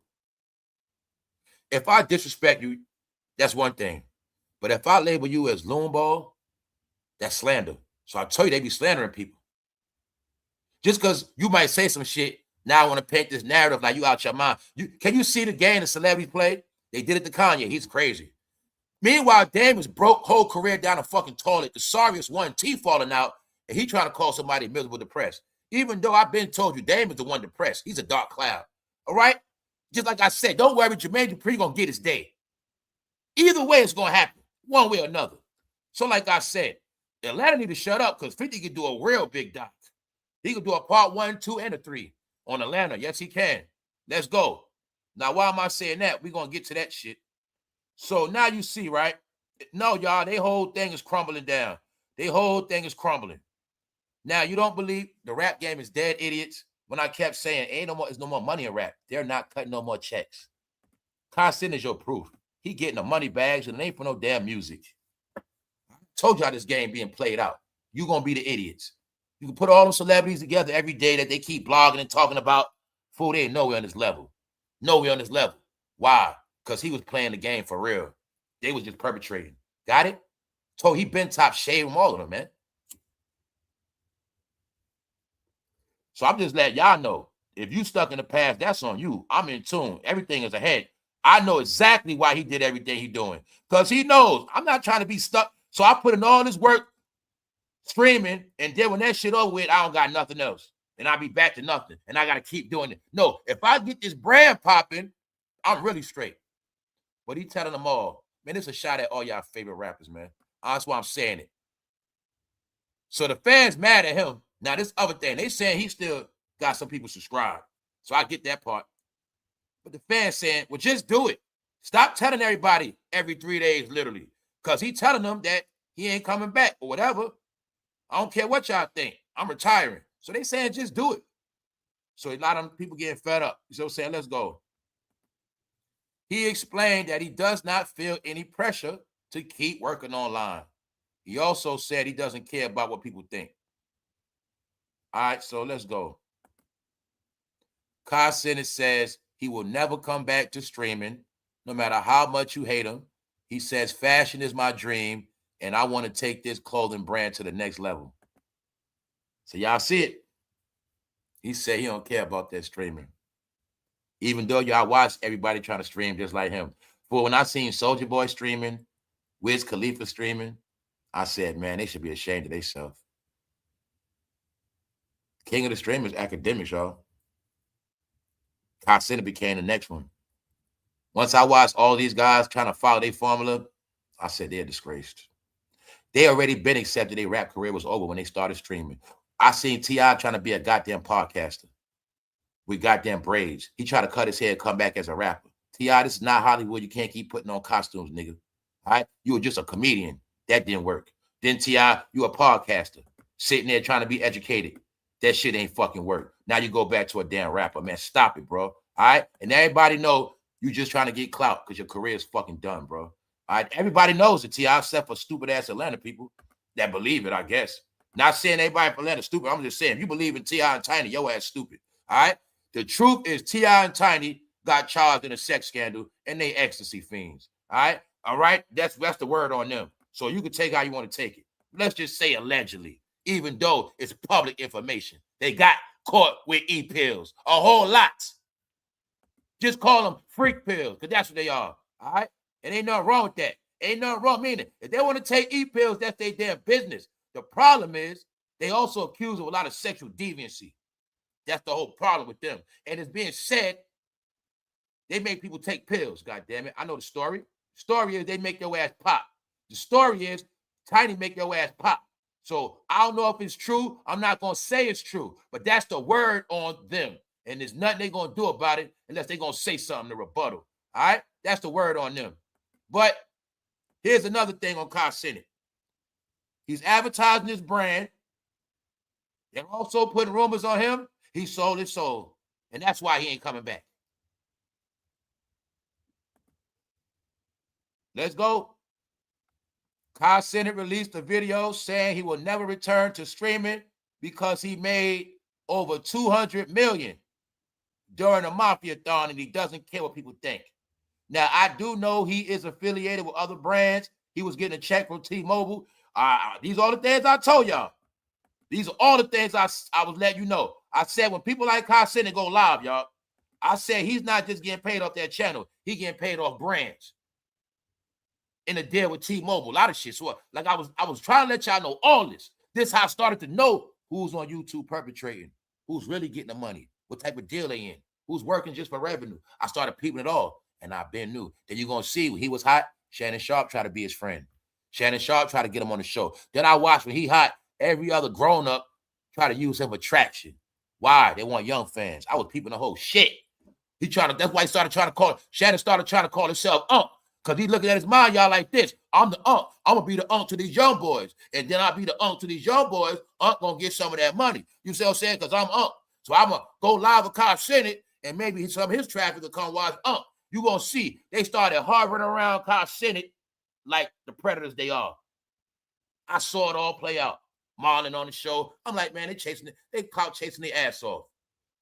If I disrespect you, that's one thing. But if I label you as loonball, that's slander. So I tell you, they be slandering people. Just because you might say some shit, now I want to paint this narrative like you out your mind. Can you see the game the celebrities play? They did it to Kanye. He's crazy. Meanwhile, Dame was broke whole career down a fucking toilet. The sorriest one, teeth falling out, and he trying to call somebody miserable depressed. Even though I've been told you Dame is the one depressed. He's a dark cloud. All right? Just like I said, don't worry, Jermaine Dupri going to get his day. Either way, it's going to happen. One way or another. So like I said, Atlanta need to shut up because 50 can do a real big doc. He can do a part 1, 2, and a 3 on Atlanta. Yes, he can. Let's go. Now, why am I saying that? We're going to get to that shit. So now you see, right? No, y'all, their whole thing is crumbling down. Their whole thing is crumbling. Now, you don't believe the rap game is dead, idiots? When I kept saying, there's no more money in rap. They're not cutting no more checks. Kaicenat is your proof. He getting the money bags and it ain't for no damn music. Told y'all this game being played out. You gonna be the idiots. You can put all those celebrities together every day that they keep blogging and talking about. Fool, they ain't nowhere on this level. Nowhere on this level. Why? Because he was playing the game for real. They was just perpetrating. Got it? So he been top shade from all of them, man. So I'm just letting y'all know, if you stuck in the past, that's on you. I'm in tune. Everything is ahead. I know exactly why he did everything he doing. Because he knows I'm not trying to be stuck. So I put in all this work streaming, and then when that shit over with, I don't got nothing else. And I'll be back to nothing. And I got to keep doing it. No, if I get this brand popping, I'm really straight. But he telling them all, man, it's a shot at all y'all favorite rappers, man. That's why I'm saying it. So the fans mad at him. Now, this other thing, they saying he still got some people subscribed. So I get that part. But the fans saying, well, just do it. Stop telling everybody every 3 days, literally. Because he telling them that he ain't coming back or whatever. I don't care what y'all think. I'm retiring. So they saying, just do it. So a lot of people getting fed up. So saying, let's go. He explained that he does not feel any pressure to keep working online. He also said he doesn't care about what people think. All right, so let's go. Kaicenat says he will never come back to streaming, no matter how much you hate him. He says fashion is my dream, and I want to take this clothing brand to the next level. So y'all see it. He said he don't care about that streaming. Even though y'all watch everybody trying to stream just like him. But when I seen Soulja Boy streaming, Wiz Khalifa streaming, I said, man, they should be ashamed of themselves. King of the streamers, Akademiks, y'all. Kaicenat became the next one. Once I watched all these guys trying to follow their formula, I said they're disgraced. They already been accepted their rap career was over when they started streaming. I seen T.I. trying to be a goddamn podcaster with goddamn braids. He tried to cut his hair and come back as a rapper. T.I., this is not Hollywood. You can't keep putting on costumes, nigga. All right? You were just a comedian. That didn't work. Then T.I., you a podcaster, sitting there trying to be educated. That shit ain't fucking work. Now you go back to a damn rapper. Man, stop it, bro. All right? And everybody know you just trying to get clout because your career is fucking done, bro. All right? Everybody knows it, T.I., except for stupid-ass Atlanta people that believe it, I guess. Not saying everybody from Atlanta stupid. I'm just saying, if you believe in T.I. and Tiny, your ass stupid. All right? The truth is T.I. and Tiny got charged in a sex scandal and they ecstasy fiends. All right? All right? That's the word on them. So you can take how you want to take it. Let's just say allegedly, even though it's public information. They got caught with e-pills. A whole lot. Just call them freak pills, because that's what they are. All right? And ain't nothing wrong with that. Ain't nothing wrong. Meaning, if they want to take e-pills, that's their damn business. The problem is they also accused of a lot of sexual deviancy. That's the whole problem with them. And it's being said, they make people take pills, goddammit. I know the story. The story is they make your ass pop. The story is Tiny make your ass pop. So I don't know if it's true. I'm not going to say it's true. But that's the word on them. And there's nothing they're going to do about it unless they're going to say something to rebuttal. All right? That's the word on them. But here's another thing on Kaicenat. He's advertising his brand and also putting rumors on him. He sold his soul. And that's why he ain't coming back. Let's go. Kaicenat released a video saying he will never return to streaming because he made over $200 million during a mafia-thon and he doesn't care what people think. Now, I do know he is affiliated with other brands. He was getting a check from T-Mobile. These are all the things I told y'all. These are all the things I was letting you know. I said when people like Kaicenat go live, y'all, I said he's not just getting paid off that channel. He getting paid off brands. In a deal with T-Mobile, a lot of shit. So like I was trying to let y'all know all this. This is how I started to know who's on YouTube perpetrating, who's really getting the money, what type of deal they in, who's working just for revenue. I started peeping it all, and I've been new. Then you're going to see when he was hot, Shannonsharpe tried to be his friend. Shannonsharpe tried to get him on the show. Then I watched when he hot, every other grown-up try to use him for traction. Why? They want young fans. I was peeping the whole shit. That's why he started trying to call, Shannon started trying to call himself Unc. Because he's looking at his mind, y'all, like this. I'm the Unc. I'm going to be the Unc to these young boys. And then I'll be the Unc to these young boys. Unc going to get some of that money. You see what I'm saying? Because I'm Unc. So I'm going to go live with Kaicenat, and maybe some of his traffic will come watch Unc. You're going to see. They started hovering around Kaicenat like the predators they are. I saw it all play out. Marlon on the show. I'm like, man, they clout chasing their ass off.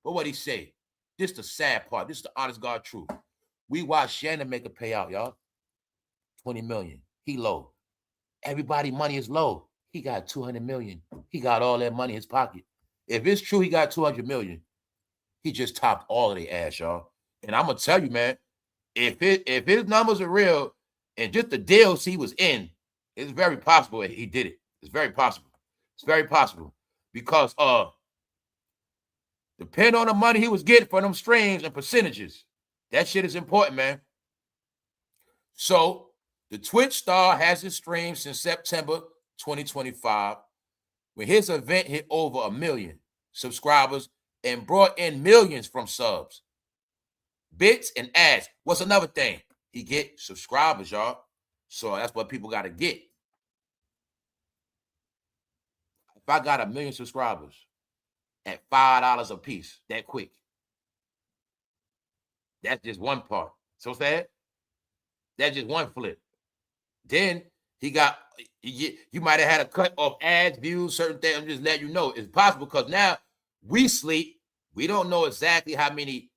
But what he say? This the sad part. This is the honest God truth. We watched Shannon make a payout, y'all. 20 million. He low. Everybody money is low. He got 200 million. He got all that money in his pocket. If it's true he got 200 million, he just topped all of the ass, y'all. And I'm gonna tell you, man, if his numbers are real and just the deals he was in, it's very possible he did it. It's very possible. It's very possible. Because depend on the money he was getting for them streams and percentages. That shit is important, man. So the Twitch star has his stream since September 2025, when his event hit over 1 million subscribers and brought in millions from subs, bits, and ads. What's another thing? He get subscribers, y'all. So that's what people got to get. If I got 1 million subscribers at $5 a piece, that quick, that's just one part. So sad. That's just one flip. Then he got, you might have had a cut off ads, views, certain things. I'm just letting you know it's possible because now we sleep. We don't know exactly how many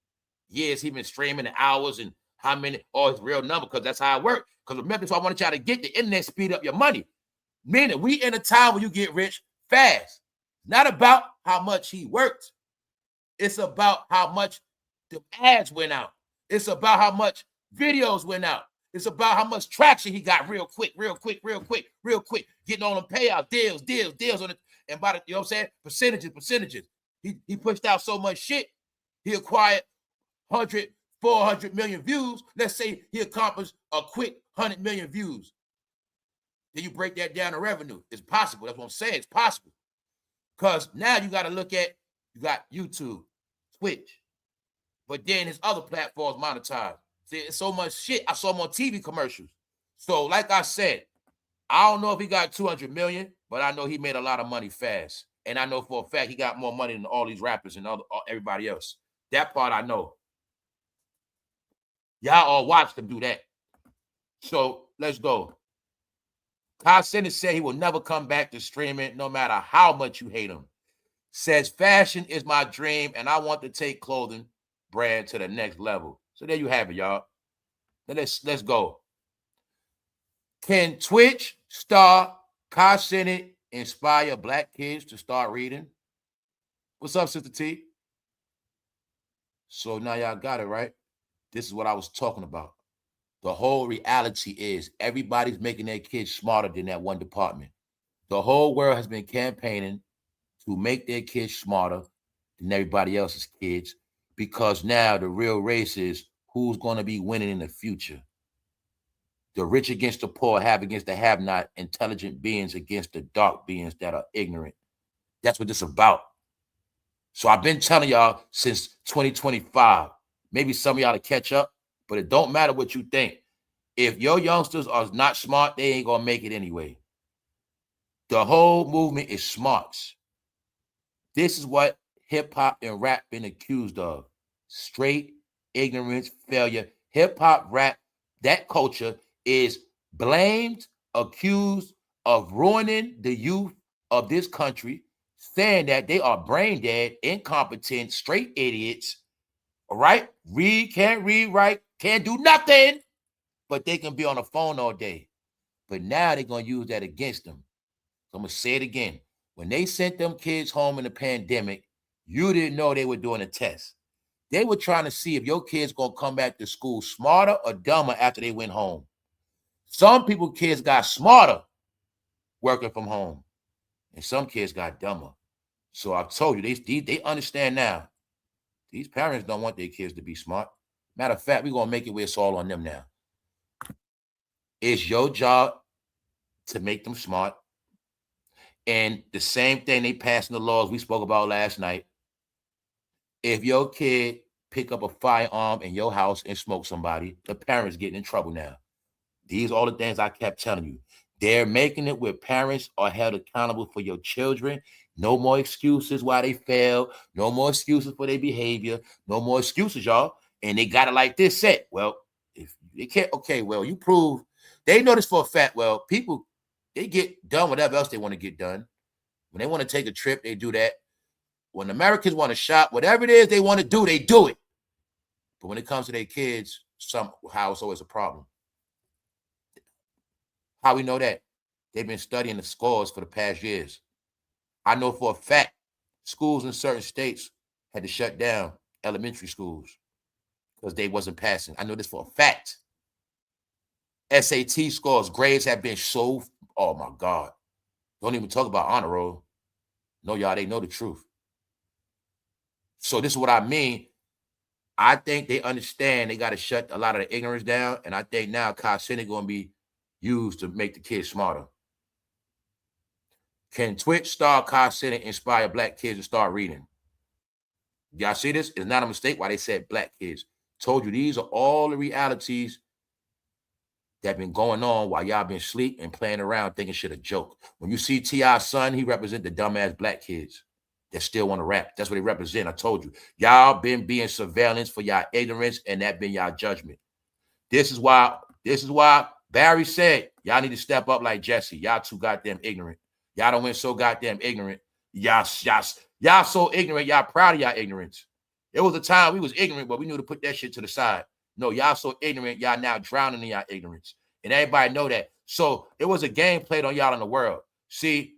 years he been streaming and hours and how many, or his real number, because that's how it works. Because remember, so I want y'all to get the internet, speed up your money. Meaning we in a time when you get rich fast. Not about how much he worked. It's about how much the ads went out. It's about how much videos went out. It's about how much traction he got real quick, getting on them payout deals on it. And by the, you know what I'm saying? Percentages. He pushed out so much shit. He acquired 100, 400 million views. Let's say he accomplished a quick 100 million views. Then you break that down to revenue. It's possible. That's what I'm saying. It's possible. Because now you got to look at, you got YouTube, Twitch, but then his other platforms monetized. See, it's so much shit. I saw him on TV commercials. So like I said, I don't know if he got 200 million, but I know he made a lot of money fast. And I know for a fact he got more money than all these rappers and everybody else. That part I know. Y'all all watched him do that. So let's go. Kaicenat said he will never come back to streaming no matter how much you hate him. Says fashion is my dream and I want to take clothing brand to the next level. So there you have it, y'all. Then let's go. Can Twitch star Kaicenat inspire black kids to start reading? What's up, Sister T? So now y'all got it, right? This is what I was talking about. The whole reality is everybody's making their kids smarter than that one department. The whole world has been campaigning to make their kids smarter than everybody else's kids, because now the real race is who's going to be winning in the future. The rich against the poor, have against the have-not, intelligent beings against the dark beings that are ignorant. That's what this is about. So I've been telling y'all since 2025, maybe some of y'all to catch up, but it don't matter what you think. If your youngsters are not smart, they ain't going to make it anyway. The whole movement is smarts. This is what hip-hop and rap been accused of. Straight ignorance, failure. Hip-hop, rap, that culture is blamed, accused of ruining the youth of this country, saying that they are brain dead, incompetent, straight idiots, all right? Can't read, right? Can't do nothing, but they can be on the phone all day. But now they're going to use that against them. So I'm going to say it again. When they sent them kids home in the pandemic, you didn't know they were doing a test. They were trying to see if your kids going to come back to school smarter or dumber after they went home. Some people's kids got smarter working from home, and some kids got dumber. So I've told you, they understand now. These parents don't want their kids to be smart. Matter of fact, we're going to make it where it's all on them now. It's your job to make them smart. And the same thing they passing the laws we spoke about last night. If your kid pick up a firearm in your house and smoke somebody, the parents getting in trouble now. These are all the things I kept telling you. They're making it where parents are held accountable for your children. No more excuses why they fail. No more excuses for their behavior. No more excuses, y'all. And they got it like this set. Well, if they can't, okay, well, you prove. They know this for a fact. Well, people, they get done whatever else they want to get done. When they want to take a trip, they do that. When Americans want to shop, whatever it is they want to do, they do it. But when it comes to their kids, somehow it's always a problem. How we know that? They've been studying the scores for the past years. I know for a fact schools in certain states had to shut down elementary schools because they wasn't passing. I know this for a fact. SAT scores, grades have been so, oh my God. Don't even talk about honor roll. No, y'all, they know the truth. So this is what I mean. I think they understand they got to shut a lot of the ignorance down. And I think now kaicenat going to be used to make the kids smarter. Can Twitch star kaicenat inspire black kids to start reading? Y'all see this? It's not a mistake why they said black kids. Told you these are all the realities that been going on while y'all been asleep and playing around thinking shit a joke. When you see T.I.'s son, he represent the dumbass black kids that still want to rap. That's what they represent. I told you. Y'all been being surveillance for y'all ignorance, and that been y'all judgment. This is why Barry said, y'all need to step up like Jesse. Y'all too goddamn ignorant. Y'all don't went so goddamn ignorant. Y'all so ignorant, y'all proud of y'all ignorance. There was a time we was ignorant, but we knew to put that shit to the side. No, y'all so ignorant, y'all now drowning in y'all ignorance. And everybody know that. So it was a game played on y'all in the world. See,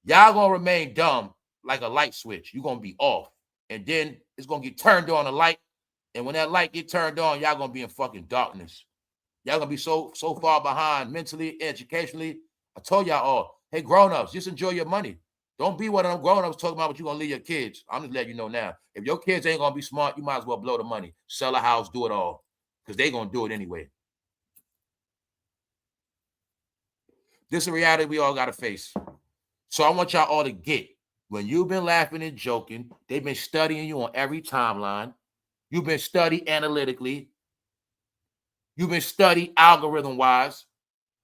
y'all gonna remain dumb like a light switch. You're gonna be off. And then it's gonna get turned on a light. And when that light get turned on, y'all gonna be in fucking darkness. Y'all gonna be so far behind mentally, educationally. I told y'all all, hey, grown-ups, just enjoy your money. Don't be one of them grown-ups talking about what you're going to leave your kids. I'm just letting you know now. If your kids ain't going to be smart, you might as well blow the money. Sell a house, do it all. Because they're going to do it anyway. This is a reality we all got to face. So I want y'all all to get, when you've been laughing and joking, they've been studying you on every timeline. You've been studied analytically. You've been studied algorithm-wise.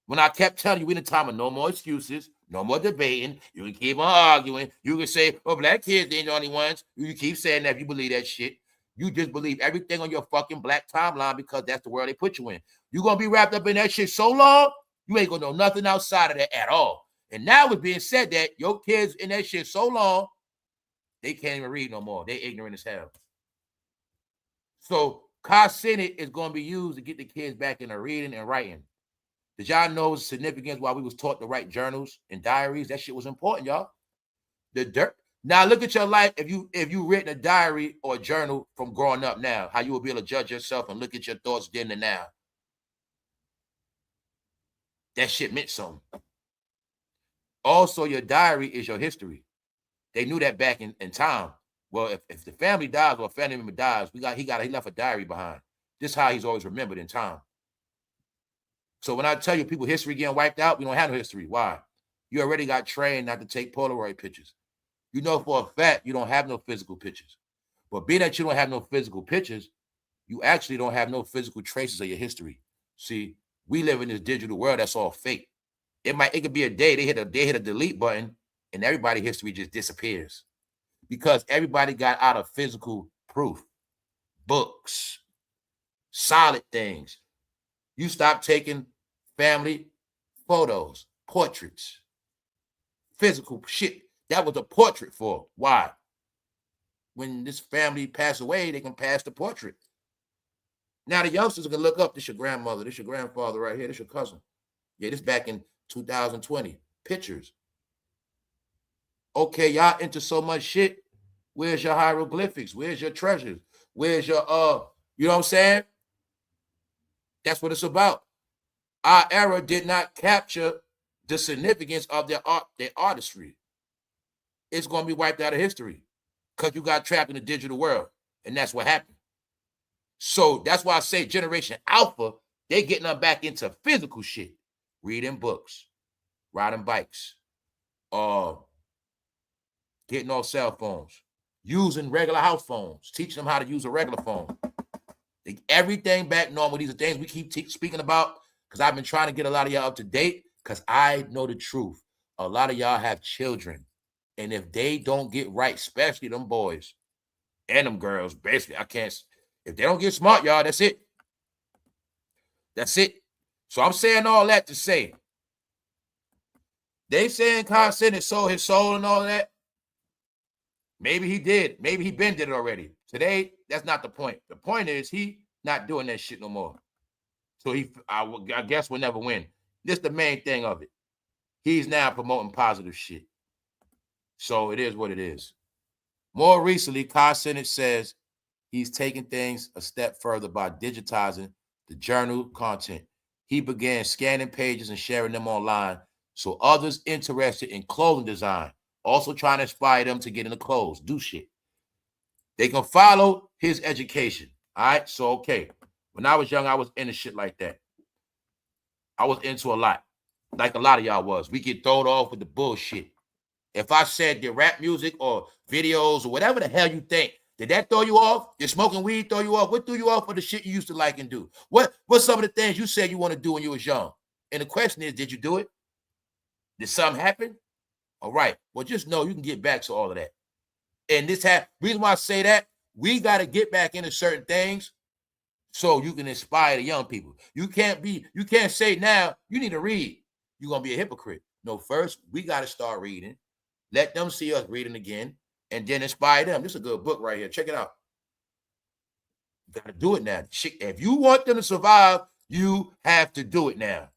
When I kept telling you, we in a time of no more excuses, no more debating. You can keep on arguing. You can say, oh, black kids ain't the only ones. You can keep saying that if you believe that shit. You just believe everything on your fucking black timeline because that's the world they put you in. You're going to be wrapped up in that shit so long, you ain't going to know nothing outside of that at all. And now with being said that, your kids in that shit so long, they can't even read no more. They ignorant as hell. So kaicenat is going to be used to get the kids back into reading and writing. Did y'all know the significance while we was taught to write journals and diaries? That shit was important, y'all. Now look at your life if you written a diary or a journal from growing up now, how you will be able to judge yourself and look at your thoughts then and now. That shit meant something. Also, your diary is your history. They knew that back in time. Well, if the family dies or a family member dies, he left a diary behind. This is how he's always remembered in time. So when I tell you people history getting wiped out, we don't have no history. Why? You already got trained not to take Polaroid pictures. You know for a fact you don't have no physical pictures. But being that you don't have no physical pictures, you actually don't have no physical traces of your history. See, we live in this digital world that's all fake. It could be a day they hit a delete button and everybody's history just disappears. Because everybody got out of physical proof. Books, solid things. You stop taking family photos, portraits, physical shit. That was a portrait for. Why? When this family passed away, they can pass the portrait. Now the youngsters can look up, this your grandmother, this your grandfather right here, this your cousin. Yeah, this back in 2020. Pictures. Okay, y'all into so much shit. Where's your hieroglyphics? Where's your treasures? Where's your, you know what I'm saying? That's what it's about. Our era did not capture the significance of their art, their artistry. It's going to be wiped out of history because you got trapped in the digital world. And that's what happened. So that's why I say Generation Alpha, they getting them back into physical shit. Reading books, riding bikes, getting off cell phones, using regular house phones, teaching them how to use a regular phone. Everything back normal. These are things we keep speaking about because I've been trying to get a lot of y'all up to date because I know the truth. A lot of y'all have children. And if they don't get right, especially them boys and them girls, basically, if they don't get smart, y'all, that's it. That's it. So I'm saying all that to say, they saying kaicenat sold his soul and all that. Maybe he did. Maybe he been did it already. Today, that's not the point. The point is he not doing that shit no more. So I guess we'll never win. This the main thing of it. He's now promoting positive shit. So it is what it is. More recently, Kaicenat says he's taking things a step further by digitizing the journal content. He began scanning pages and sharing them online so others interested in clothing design, also trying to inspire them to get into clothes, do shit. They can follow his education. All right. So, okay. When I was young, I was into shit like that. I was into a lot. Like a lot of y'all was. We get thrown off with the bullshit. If I said the rap music or videos or whatever the hell you think, did that throw you off? Did smoking weed throw you off? What threw you off for the shit you used to like and do? What's some of the things you said you want to do when you was young? And the question is, did you do it? Did something happen? All right. Well, just know you can get back to all of that. And reason why I say that, we got to get back into certain things so you can inspire the young people. You can't say now you need to read. You're going to be a hypocrite. No, first, we got to start reading. Let them see us reading again and then inspire them. This is a good book right here. Check it out. You got to do it now. If you want them to survive, you have to do it now.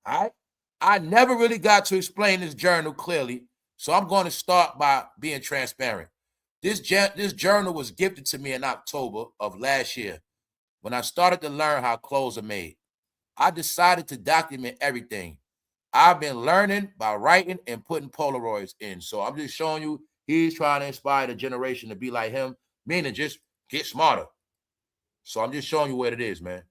All right? I never really got to explain this journal clearly, so I'm going to start by being transparent. This journal was gifted to me in October of last year when I started to learn how clothes are made. I decided to document everything. I've been learning by writing and putting Polaroids in. So I'm just showing you he's trying to inspire the generation to be like him, meaning just get smarter. So I'm just showing you what it is, man.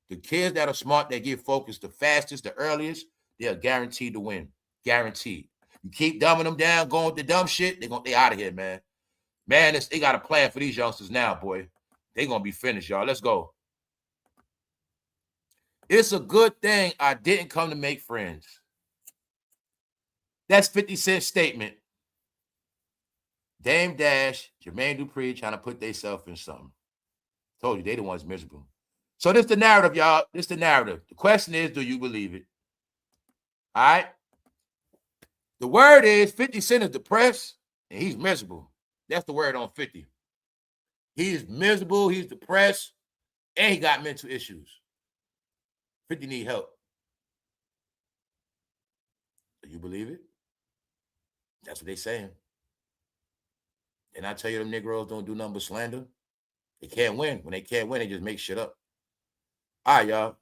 The kids that are smart, they get focused the fastest, the earliest, they're guaranteed to win. Guaranteed. You keep dumbing them down, going with the dumb shit, they out of here, man. Man, they got a plan for these youngsters now, boy. They're going to be finished, y'all. Let's go. It's a good thing I didn't come to make friends. That's 50 Cent's statement. Dame Dash, Jermaine Dupri trying to put themselves in something. Told you, they the ones miserable. So this the narrative, y'all. This the narrative. The question is, do you believe it? All right? The word is 50 Cent is depressed and he's miserable. That's the word on 50. He's miserable, he's depressed, and he got mental issues. 50 need help. Do you believe it? That's what they saying. And I tell you, them Negroes don't do nothing but slander. They can't win. When they can't win, they just make shit up. All right, y'all.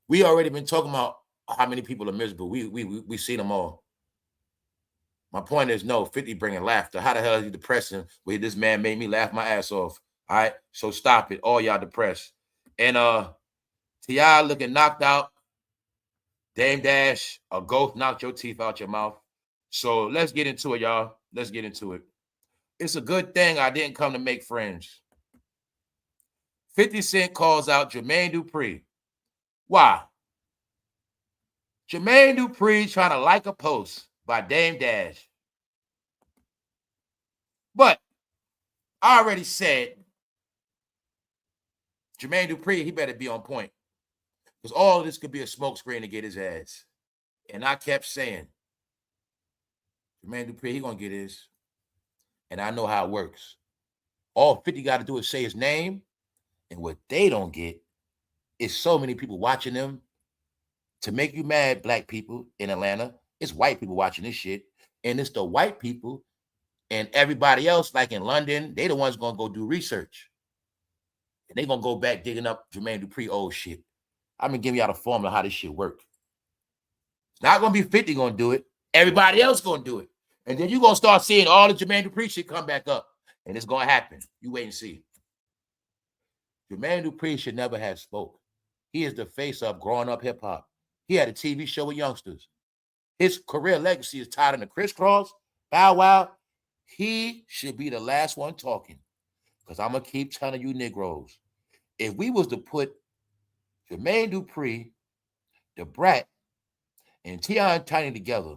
We already been talking about how many people are miserable. We seen them all. My point is, no, 50 bringing laughter. How the hell is he depressing? Well, this man made me laugh my ass off. All right, so stop it. All y'all depressed. And T.I. looking knocked out. Dame Dash, a ghost knocked your teeth out your mouth. So let's get into it, y'all. Let's get into it. It's a good thing I didn't come to make friends. 50 Cent calls out Jermaine Dupri. Why? Jermaine Dupri trying to like a post by Dame Dash. But I already said Jermaine Dupri, he better be on point. Because all of this could be a smokescreen to get his ass. And I kept saying, Jermaine Dupri, he going to get his. And I know how it works. All 50 got to do is say his name. And what they don't get is so many people watching them. To make you mad, black people in Atlanta, it's white people watching this shit. And it's the white people and everybody else, like in London, they the ones going to go do research. And they going to go back digging up Jermaine Dupri old shit. I'm going to give y'all the formula how this shit work. It's not going to be 50 going to do it. Everybody else going to do it. And then you're going to start seeing all the Jermaine Dupri shit come back up. And it's going to happen. You wait and see. Jermaine Dupri should never have spoke. He is the face of growing up hip-hop. He had a TV show with youngsters. His career legacy is tied in the crisscross, Bow Wow. He should be the last one talking. Because I'm going to keep telling you Negroes. If we was to put Jermaine Dupri, the Brat, and Tion Tiny together,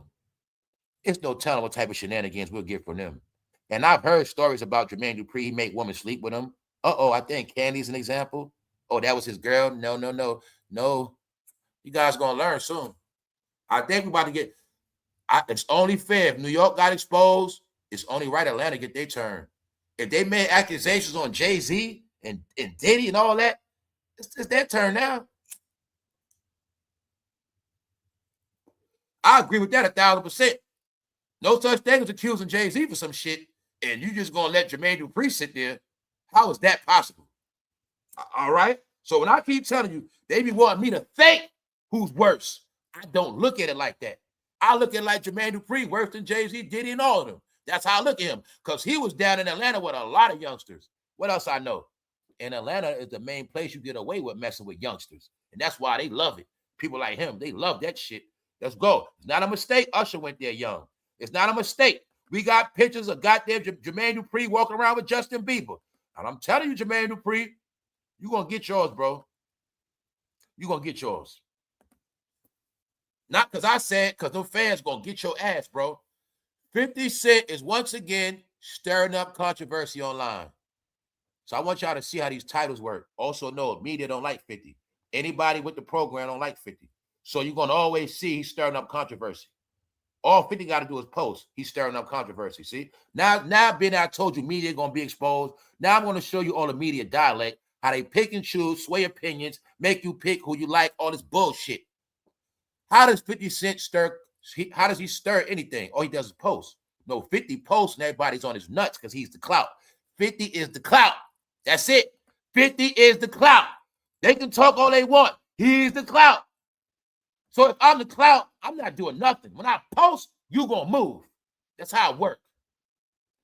it's no telling what type of shenanigans we'll get from them. And I've heard stories about Jermaine Dupri. He made women sleep with him. I think Candy's an example. Oh, that was his girl. No. You guys going to learn soon. I think we're about to get, it's only fair. If New York got exposed, it's only right Atlanta get their turn. If they made accusations on Jay-Z and Diddy and all that, It's their turn now. I agree with that 1,000%. No such thing as accusing Jay-Z for some shit, and you just gonna let Jermaine Dupri sit there. How is that possible? All right. So when I keep telling you, they be wanting me to think who's worse. I don't look at it like that. I look at it like Jermaine Dupri worse than Jay-Z, Diddy, and all of them. That's how I look at him, because he was down in Atlanta with a lot of youngsters. What else I know? And Atlanta is the main place you get away with messing with youngsters, and that's why they love it. People like him, they love that shit. Let's go. It's not a mistake Usher went there young. It's not a mistake. We got pictures of goddamn Jermaine Dupri walking around with Justin Bieber. And I'm telling you, Jermaine Dupri, you're going to get yours, bro. You're going to get yours. Not because I said, because them fans going to get your ass, bro. 50 Cent is once again stirring up controversy online. So I want y'all to see how these titles work. Also know, media don't like 50. Anybody with the program don't like 50. So you're going to always see he's stirring up controversy. All 50 got to do is post. He's stirring up controversy. See? Now, I told you media going to be exposed. Now I'm going to show you all the media dialect, how they pick and choose, sway opinions, make you pick who you like, all this bullshit. How does 50 Cent stir? How does he stir anything? All he does is post. No, 50 posts and everybody's on his nuts because he's the clout. 50 is the clout. That's it. 50 is the clout. They can talk all they want. He's the clout. So if I'm the clout, I'm not doing nothing. When I post, you going to move. That's how it works.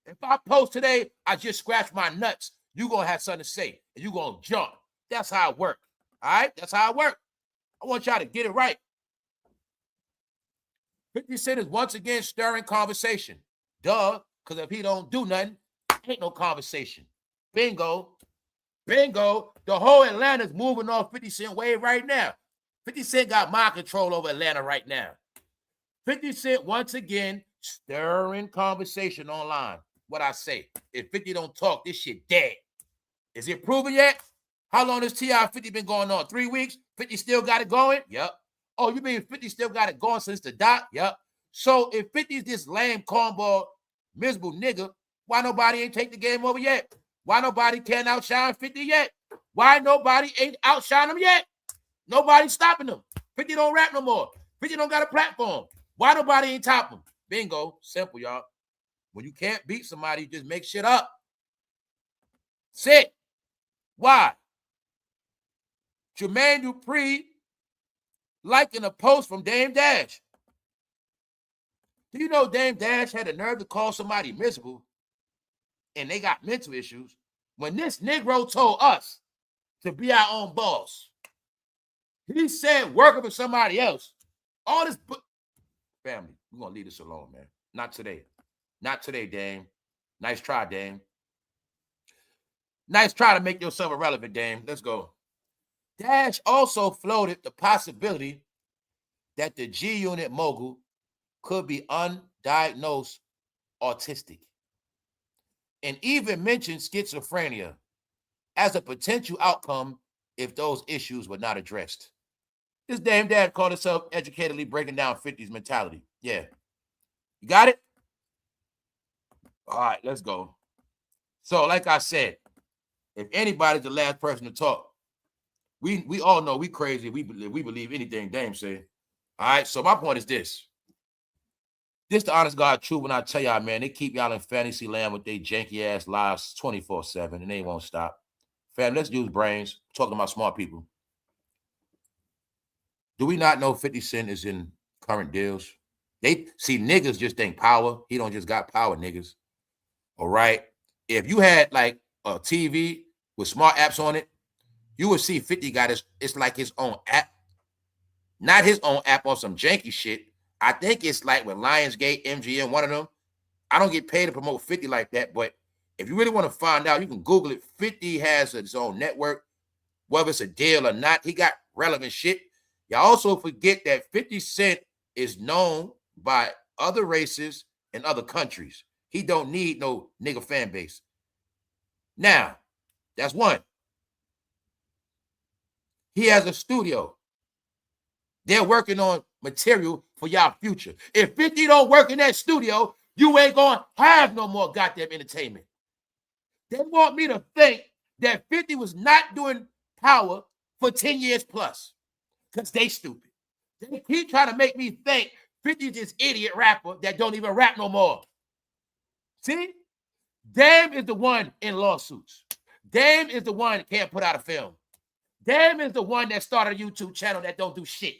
If I post today, I just scratch my nuts. You going to have something to say. And you going to jump. That's how it works. All right? That's how it works. I want y'all to get it right. 50 Cent is once again stirring conversation. Duh. Because if he don't do nothing, ain't no conversation. Bingo. Bingo. The whole Atlanta's moving off 50 Cent wave right now. 50 Cent got mind control over Atlanta right now. 50 Cent once again stirring conversation online. What I say. If 50 don't talk, this shit dead. Is it proven yet? How long has T.I. 50 been going on? 3 weeks? 50 still got it going? Yep. Oh, you mean 50 still got it going since the dot? Yep. So if 50's this lame, cornball, miserable nigga, why nobody ain't take the game over yet? Why nobody can't outshine 50 yet? Why nobody ain't outshine him yet? Nobody's stopping them. 50 don't rap no more. 50 don't got a platform. Why nobody ain't top him? Bingo. Simple, y'all. When you can't beat somebody, you just make shit up. Sit. Why? Jermaine Dupri liking a post from Dame Dash. Do you know Dame Dash had the nerve to call somebody miserable and they got mental issues when this Negro told us to be our own boss? He said working for somebody else. All this family, we're going to leave this alone, man. Not today. Not today, Dame. Nice try, Dame. Nice try to make yourself irrelevant, Dame. Let's go. Dash also floated the possibility that the G-Unit mogul could be undiagnosed autistic and even mentioned schizophrenia as a potential outcome if those issues were not addressed. This damn dad called himself educatedly breaking down 50's mentality. Yeah. You got it? All right, let's go. So, like I said, if anybody's the last person to talk, we all know we crazy. We believe anything Dame say. All right, so my point is this. This the honest God truth when I tell y'all, man, they keep y'all in fantasy land with their janky ass lies 24/7 and they won't stop. Fam, let's use brains. I'm talking about smart people. Do we not know 50 Cent is in current deals? They see niggas just think power. He don't just got power, niggas. All right. If you had like a TV with smart apps on it, you would see 50 got his, it's like his own app. Not his own app on some janky shit. I think it's like with Lionsgate, MGM, one of them. I don't get paid to promote 50 like that, but if you really want to find out, you can Google it. 50 has his own network, whether it's a deal or not. He got relevant shit. Y'all also forget that 50 Cent is known by other races and other countries. He don't need no nigga fan base. Now, that's one. He has a studio. They're working on material for y'all future. If 50 don't work in that studio, you ain't gonna have no more goddamn entertainment. They want me to think that 50 was not doing power for 10 years plus because they stupid. They keep trying to make me think 50 is this idiot rapper that don't even rap no more. See? Dame is the one in lawsuits. Dame is the one that can't put out a film. Dame is the one that started a YouTube channel that don't do shit.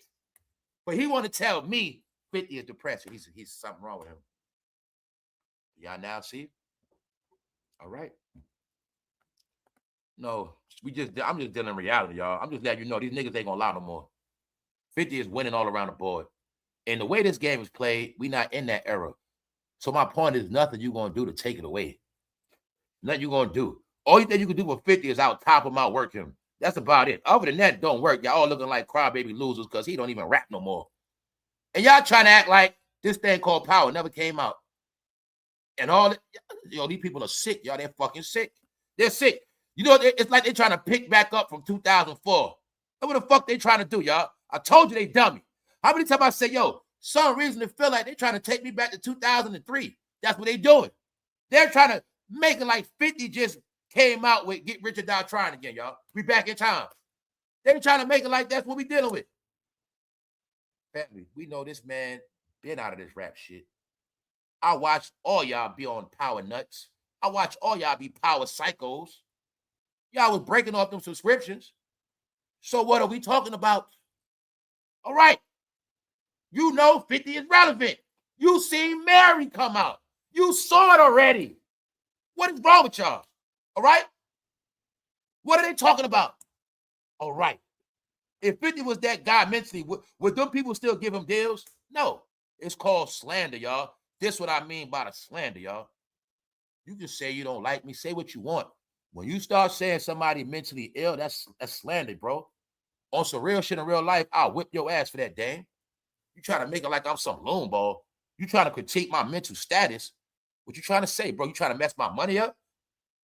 But he want to tell me 50 is depressed. He's something wrong with him. Y'all now see? All right. No, I'm just dealing in reality, y'all. I'm just letting you know these niggas ain't gonna lie no more. 50 is winning all around the board. And the way this game is played, we not in that era. So my point is nothing you gonna do to take it away. Nothing you gonna do. All you think you can do with 50 is out top him, out work him. That's about it. Other than that, don't work. Y'all all looking like crybaby losers because he don't even rap no more. And y'all trying to act like this thing called power never came out. And all that, these people are sick, y'all. They're fucking sick. They're sick. You know, it's like they're trying to pick back up from 2004. What the fuck they trying to do, y'all? I told you they dummy. How many times I say, yo, some reason to feel like they're trying to take me back to 2003. That's what they doing. They're trying to make it like 50 just came out with Get Rich or Die Trying again, y'all. We back in time. They're trying to make it like that's what we dealing with. Family, we know this man been out of this rap shit. I watched all y'all be on power nuts. I watched all y'all be power psychos. Y'all was breaking off them subscriptions. So what are we talking about? All right. You know 50 is relevant. You seen Mary come out. You saw it already. What is wrong with y'all? All right? What are they talking about? All right. If 50 was that guy mentally, would them people still give him deals? No. It's called slander, y'all. This is what I mean by the slander, y'all. You can say you don't like me. Say what you want. When you start saying somebody mentally ill, that's slander, bro. On some real shit in real life, I'll whip your ass for that, Dame. You trying to make it like I'm some loon ball. You trying to critique my mental status. What you trying to say, bro? You trying to mess my money up?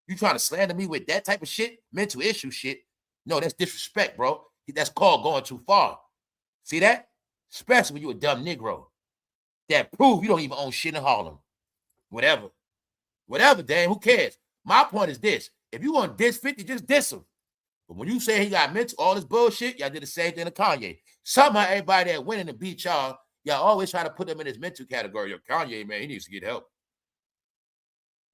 You trying to slander me with that type of shit? Mental issue shit? No, that's disrespect, bro. That's called going too far. See that? Especially when you a dumb Negro. That prove you don't even own shit in Harlem. Whatever. Whatever, damn, who cares? My point is this. If you want to diss 50, just diss him. But when you say he got mental, all this bullshit, y'all did the same thing to Kanye. Somehow everybody that winning and beat y'all always try to put them in this mental category. Yo, Kanye, man, he needs to get help.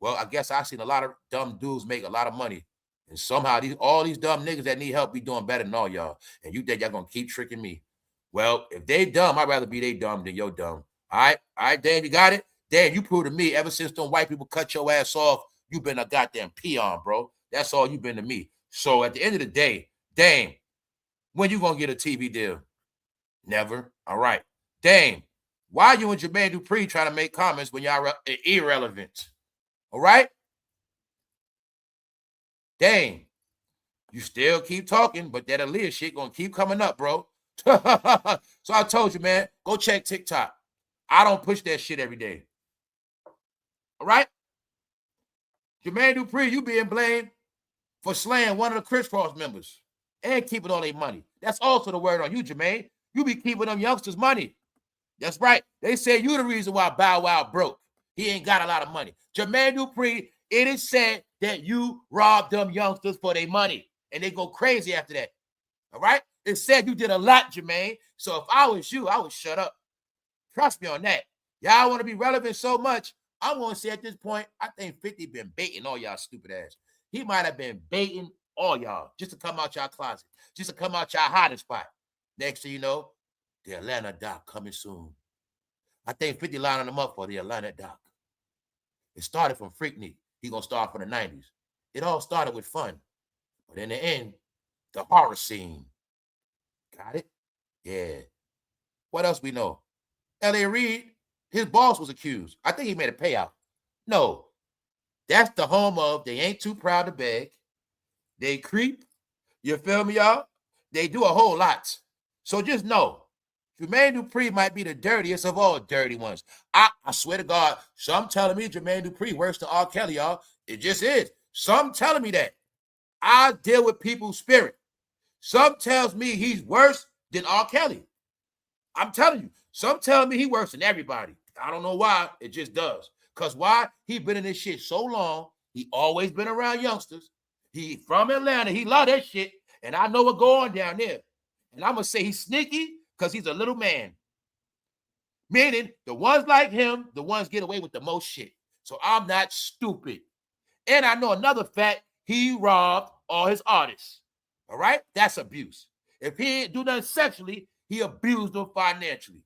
Well, I guess I've seen a lot of dumb dudes make a lot of money. And somehow all these dumb niggas that need help be doing better than all y'all. And you think y'all going to keep tricking me. Well, if they dumb, I'd rather be they dumb than your dumb. All right, Dan, you got it? Dan, you proved to me ever since them white people cut your ass off, you been a goddamn peon, bro. That's all you been to me. So at the end of the day, Dame, when you going to get a TV deal? Never. All right. Dame, why you and Jermaine Dupri trying to make comments when y'all irrelevant? All right? Dame, you still keep talking, but that Aaliyah shit going to keep coming up, bro. So I told you, man, go check TikTok. I don't push that shit every day. All right? Jermaine Dupri, you being blamed for slaying one of the Crisscross members and keeping all their money. That's also the word on you, Jermaine. You be keeping them youngsters' money. That's right. They say you the reason why Bow Wow broke. He ain't got a lot of money. Jermaine Dupri, it is said that you robbed them youngsters for their money, and they go crazy after that. All right? It said you did a lot, Jermaine. So if I was you, I would shut up. Trust me on that. Y'all want to be relevant so much. I want to say at this point, I think 50 been baiting all y'all stupid ass. He might have been baiting all y'all just to come out y'all closet, just to come out y'all hiding spot. Next thing you know, the Atlanta doc coming soon. I think 50 lining them up for the Atlanta doc. It started from Freaknik. He gonna start from the 90s. It all started with fun. But in the end, the horror scene. Got it? Yeah. What else we know? L.A. Reid, his boss was accused. I think he made a payout. No. That's the home of they ain't too proud to beg. They creep. You feel me, y'all? They do a whole lot. So just know, Jermaine Dupri might be the dirtiest of all dirty ones. I swear to God, some telling me Jermaine Dupri worse than R. Kelly, y'all. It just is. Some telling me that. I deal with people's spirit. Some tells me he's worse than R. Kelly. I'm telling you. Some telling me he worse than everybody. I don't know why. It just does. Because why? He been in this shit so long. He always been around youngsters. He from Atlanta. He love that shit. And I know what going on down there. And I'm going to say he's sneaky because he's a little man. Meaning the ones like him, the ones get away with the most shit. So I'm not stupid. And I know another fact, he robbed all his artists. All right? That's abuse. If he didn't do nothing sexually, he abused them financially.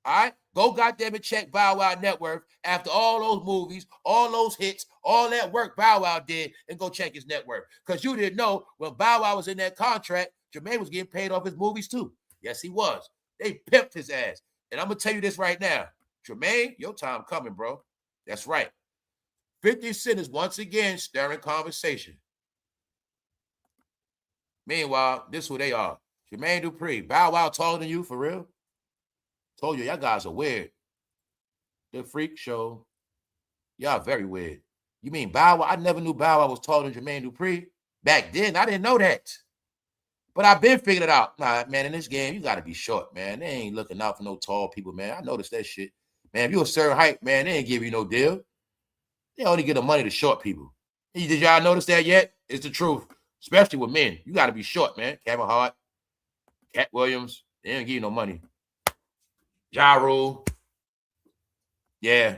All right? Go goddamn it, check Bow Wow net worth after all those movies, all those hits, all that work Bow Wow did, and go check his net worth. Because you didn't know when Bow Wow was in that contract, Jermaine was getting paid off his movies too. Yes, he was. They pimped his ass. And I'm going to tell you this right now. Jermaine, your time coming, bro. That's right. 50 Cent is once again stirring conversation. Meanwhile, this is who they are. Jermaine Dupri. Bow Wow taller than you, for real? Told you, y'all guys are weird. The Freak Show. Y'all very weird. You mean Bow Wow? I never knew Bow Wow was taller than Jermaine Dupri. Back then, I didn't know that. But I've been figuring it out. Nah, man, in this game, you got to be short, man. They ain't looking out for no tall people, man. I noticed that shit. Man, if you a certain height, man, they ain't give you no deal. They only give the money to short people. Did y'all notice that yet? It's the truth. Especially with men. You got to be short, man. Kevin Hart, Cat Williams, they don't give you no money. Ja Rule. Yeah.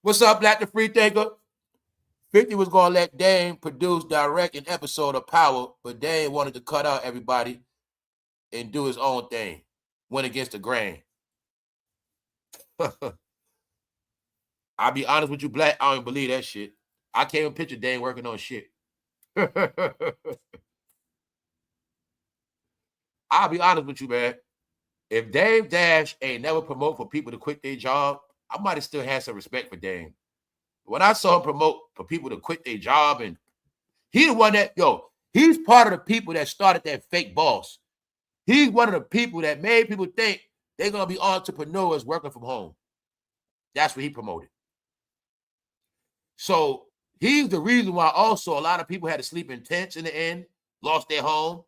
What's up, Black the Free Thinker? 50 was going to let Dame produce, direct an episode of Power, but Dame wanted to cut out everybody and do his own thing. Went against the grain. I'll be honest with you, Black, I don't even believe that shit. I can't even picture Dame working on shit. I'll be honest with you, man. If Dame Dash ain't never promote for people to quit their job, I might have still had some respect for Dame. When I saw him promote for people to quit their job, and he the one that, he's part of the people that started that fake boss. He's one of the people that made people think they're going to be entrepreneurs working from home. That's what he promoted. So he's the reason why also a lot of people had to sleep in tents in the end, lost their home.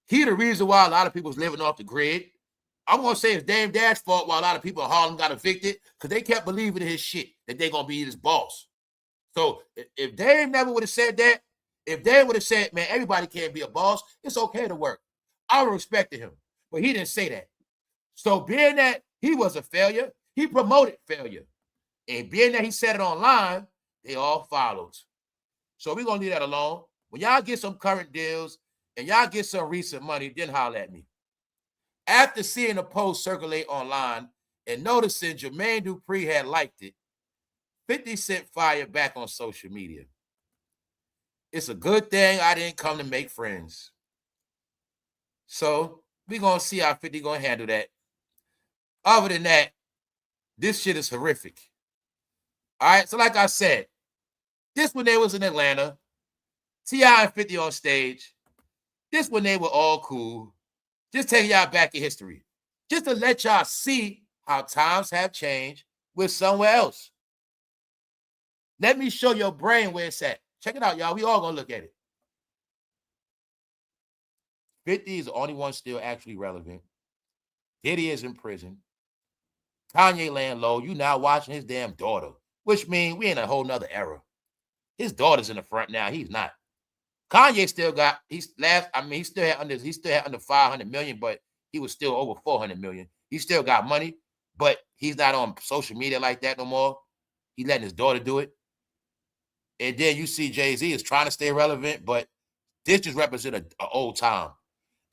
He the reason why a lot of people was living off the grid. I'm going to say it's Dame Dash's fault why a lot of people in Harlem got evicted because they kept believing in his shit that they're going to be his boss. So if Dame never would have said that, if Dame would have said, man, everybody can't be a boss, it's okay to work. I would have respected him, but he didn't say that. So being that he was a failure, he promoted failure. And being that he said it online, they all followed. So we're going to leave that alone. When y'all get some current deals and y'all get some recent money, then holler at me. After seeing the post circulate online and noticing Jermaine Dupri had liked it, 50 Cent fired back on social media. It's a good thing I didn't come to make friends. So we're going to see how 50 going to handle that. Other than that, this shit is horrific. All right, so like I said, this when they was in Atlanta, T.I. and 50 on stage. This when they were all cool. Just taking y'all back in history. Just to let y'all see how times have changed with somewhere else. Let me show your brain where it's at. Check it out, y'all. We all gonna look at it. 50 is the only one still actually relevant. Diddy is in prison. Kanye laying low. You now watching his damn daughter, which means we in a whole nother era. His daughter's in the front now. He's not. Kanye still got, he still had under 500 million, but he was still over 400 million. He still got money, but he's not on social media like that no more. He letting his daughter do it. And then you see Jayz is trying to stay relevant, but this just represents an old time.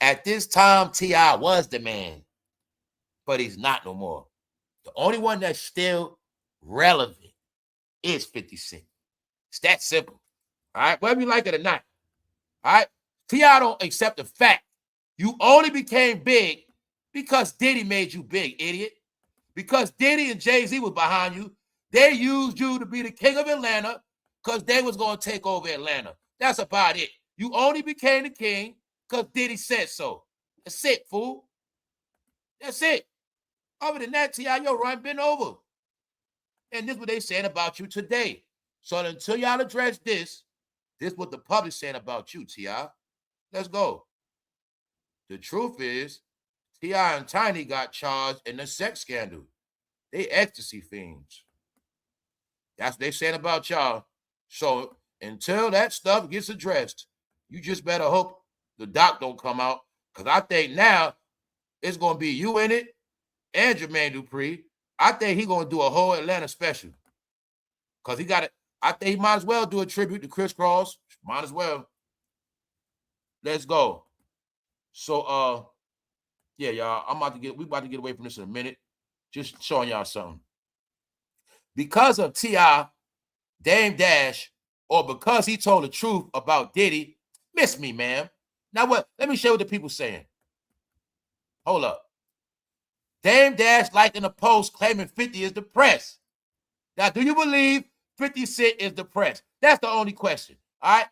At this time, T.I. was the man, but he's not no more. The only one that's still relevant is 50 Cent. It's that simple. All right, whether you like it or not. All right, T.I. don't accept the fact you only became big because Diddy made you big, idiot. Because Diddy and Jay-Z was behind you, they used you to be the king of Atlanta because they was going to take over Atlanta. That's about it. You only became the king because Diddy said so. That's it, fool. That's it. Other than that, T.I., your run been over. And this is what they saying about you today. So until y'all address this is what the public's saying about you, T.I. Let's go. The truth is, T.I. and Tiny got charged in a sex scandal. They ecstasy fiends. That's what they saying about y'all. So until that stuff gets addressed, You just better hope the doc don't come out, because I think now it's going to be you in it and Jermaine Dupri. I think he's going to do a whole Atlanta special, because he got it. I think he might as well do a tribute to Criss Cross. Might as well. Let's go. So, yeah, y'all, we about to get away from this in a minute. Just showing y'all something. Because of T.I., Dame Dash, or because he told the truth about Diddy, miss me, man. Now what? Let me show you what the people saying. Hold up. Dame Dash liking a post claiming 50 is depressed. Now, do you believe 50 Cent is depressed? That's the only question. All right?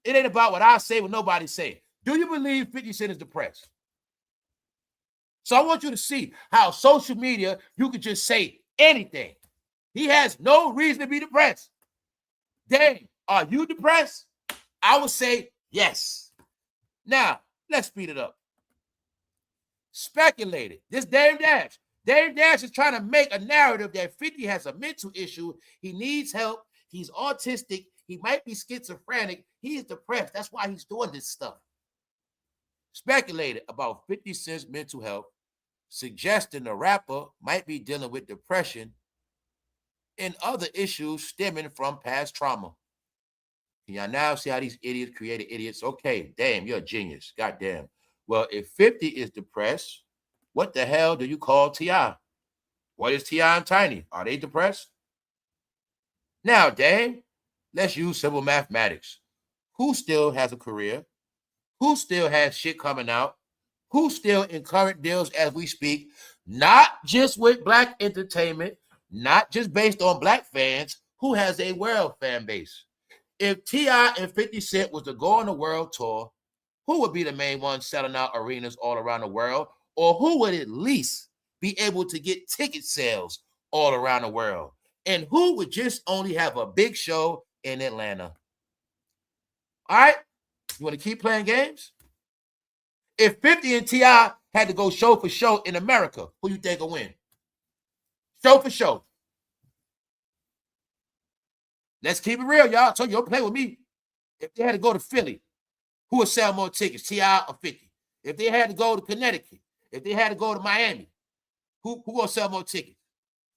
It ain't about what I say, what nobody say. Do you believe 50 Cent is depressed? So I want you to see how social media, you can just say anything. He has no reason to be depressed. Dame, are you depressed? I would say yes. Now, let's speed it up. Speculated. This Dame Dash. Dame Dash is trying to make a narrative that 50 has a mental issue. He needs help. He's autistic. He might be schizophrenic. He is depressed. That's why he's doing this stuff. Speculated about 50 Cent's mental health, suggesting the rapper might be dealing with depression and other issues stemming from past trauma. Can y'all now see how these idiots created idiots? Okay, damn, you're a genius. Goddamn. Well, if 50 is depressed, what the hell do you call T.I.? What is T.I. and Tiny? Are they depressed? Now, Dame, let's use simple mathematics. Who still has a career? Who still has shit coming out? Who still in current deals as we speak? Not just with Black entertainment, not just based on Black fans, who has a world fan base. If T.I. and 50 Cent was to go on a world tour, who would be the main one selling out arenas all around the world? Or who would at least be able to get ticket sales all around the world? And who would just only have a big show in Atlanta? All right? You want to keep playing games? If 50 and T.I. had to go show for show in America, who you think will win? Show for show. Let's keep it real, y'all. So you don't play with me. If they had to go to Philly, who would sell more tickets, T.I. or 50? If they had to go to Connecticut, if they had to go to Miami, who gonna sell more tickets,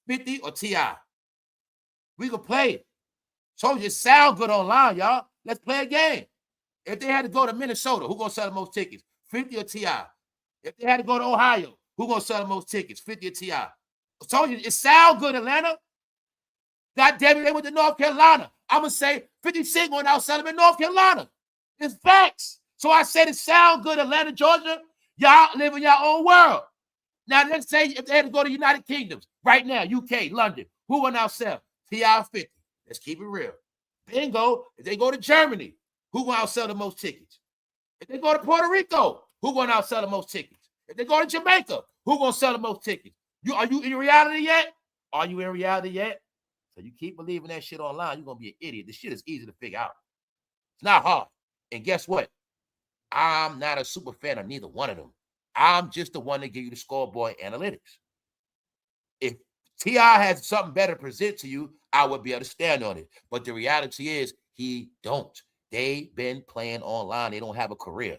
50 or T.I.? We can play it. So it sound good online, y'all. Let's play a game. If they had to go to Minnesota, who gonna sell the most tickets, 50 or T.I.? If they had to go to Ohio, who gonna sell the most tickets, 50 or T.I.? I told you, it sound good, Atlanta. God damn it, they went to North Carolina. I'm going to say 50 Cent going out selling in North Carolina. It's facts. So I said it sound good, Atlanta, Georgia. Y'all live in your own world. Now, let's say if they had to go to United Kingdoms right now, UK, London, who went out sell? T.I. 50. Let's keep it real. Bingo. If they go to Germany, who going out sell the most tickets? If they go to Puerto Rico, who going out sell the most tickets? If they go to Jamaica, who going to sell the most tickets? Are you in reality yet? Are you in reality yet? So you keep believing that shit online, you're going to be an idiot. This shit is easy to figure out. It's not hard. And guess what? I'm not a super fan of neither one of them. I'm just the one that give you the scoreboard analytics. If T.I. has something better to present to you, I would be able to stand on it. But the reality is he don't. They've been playing online. They don't have a career.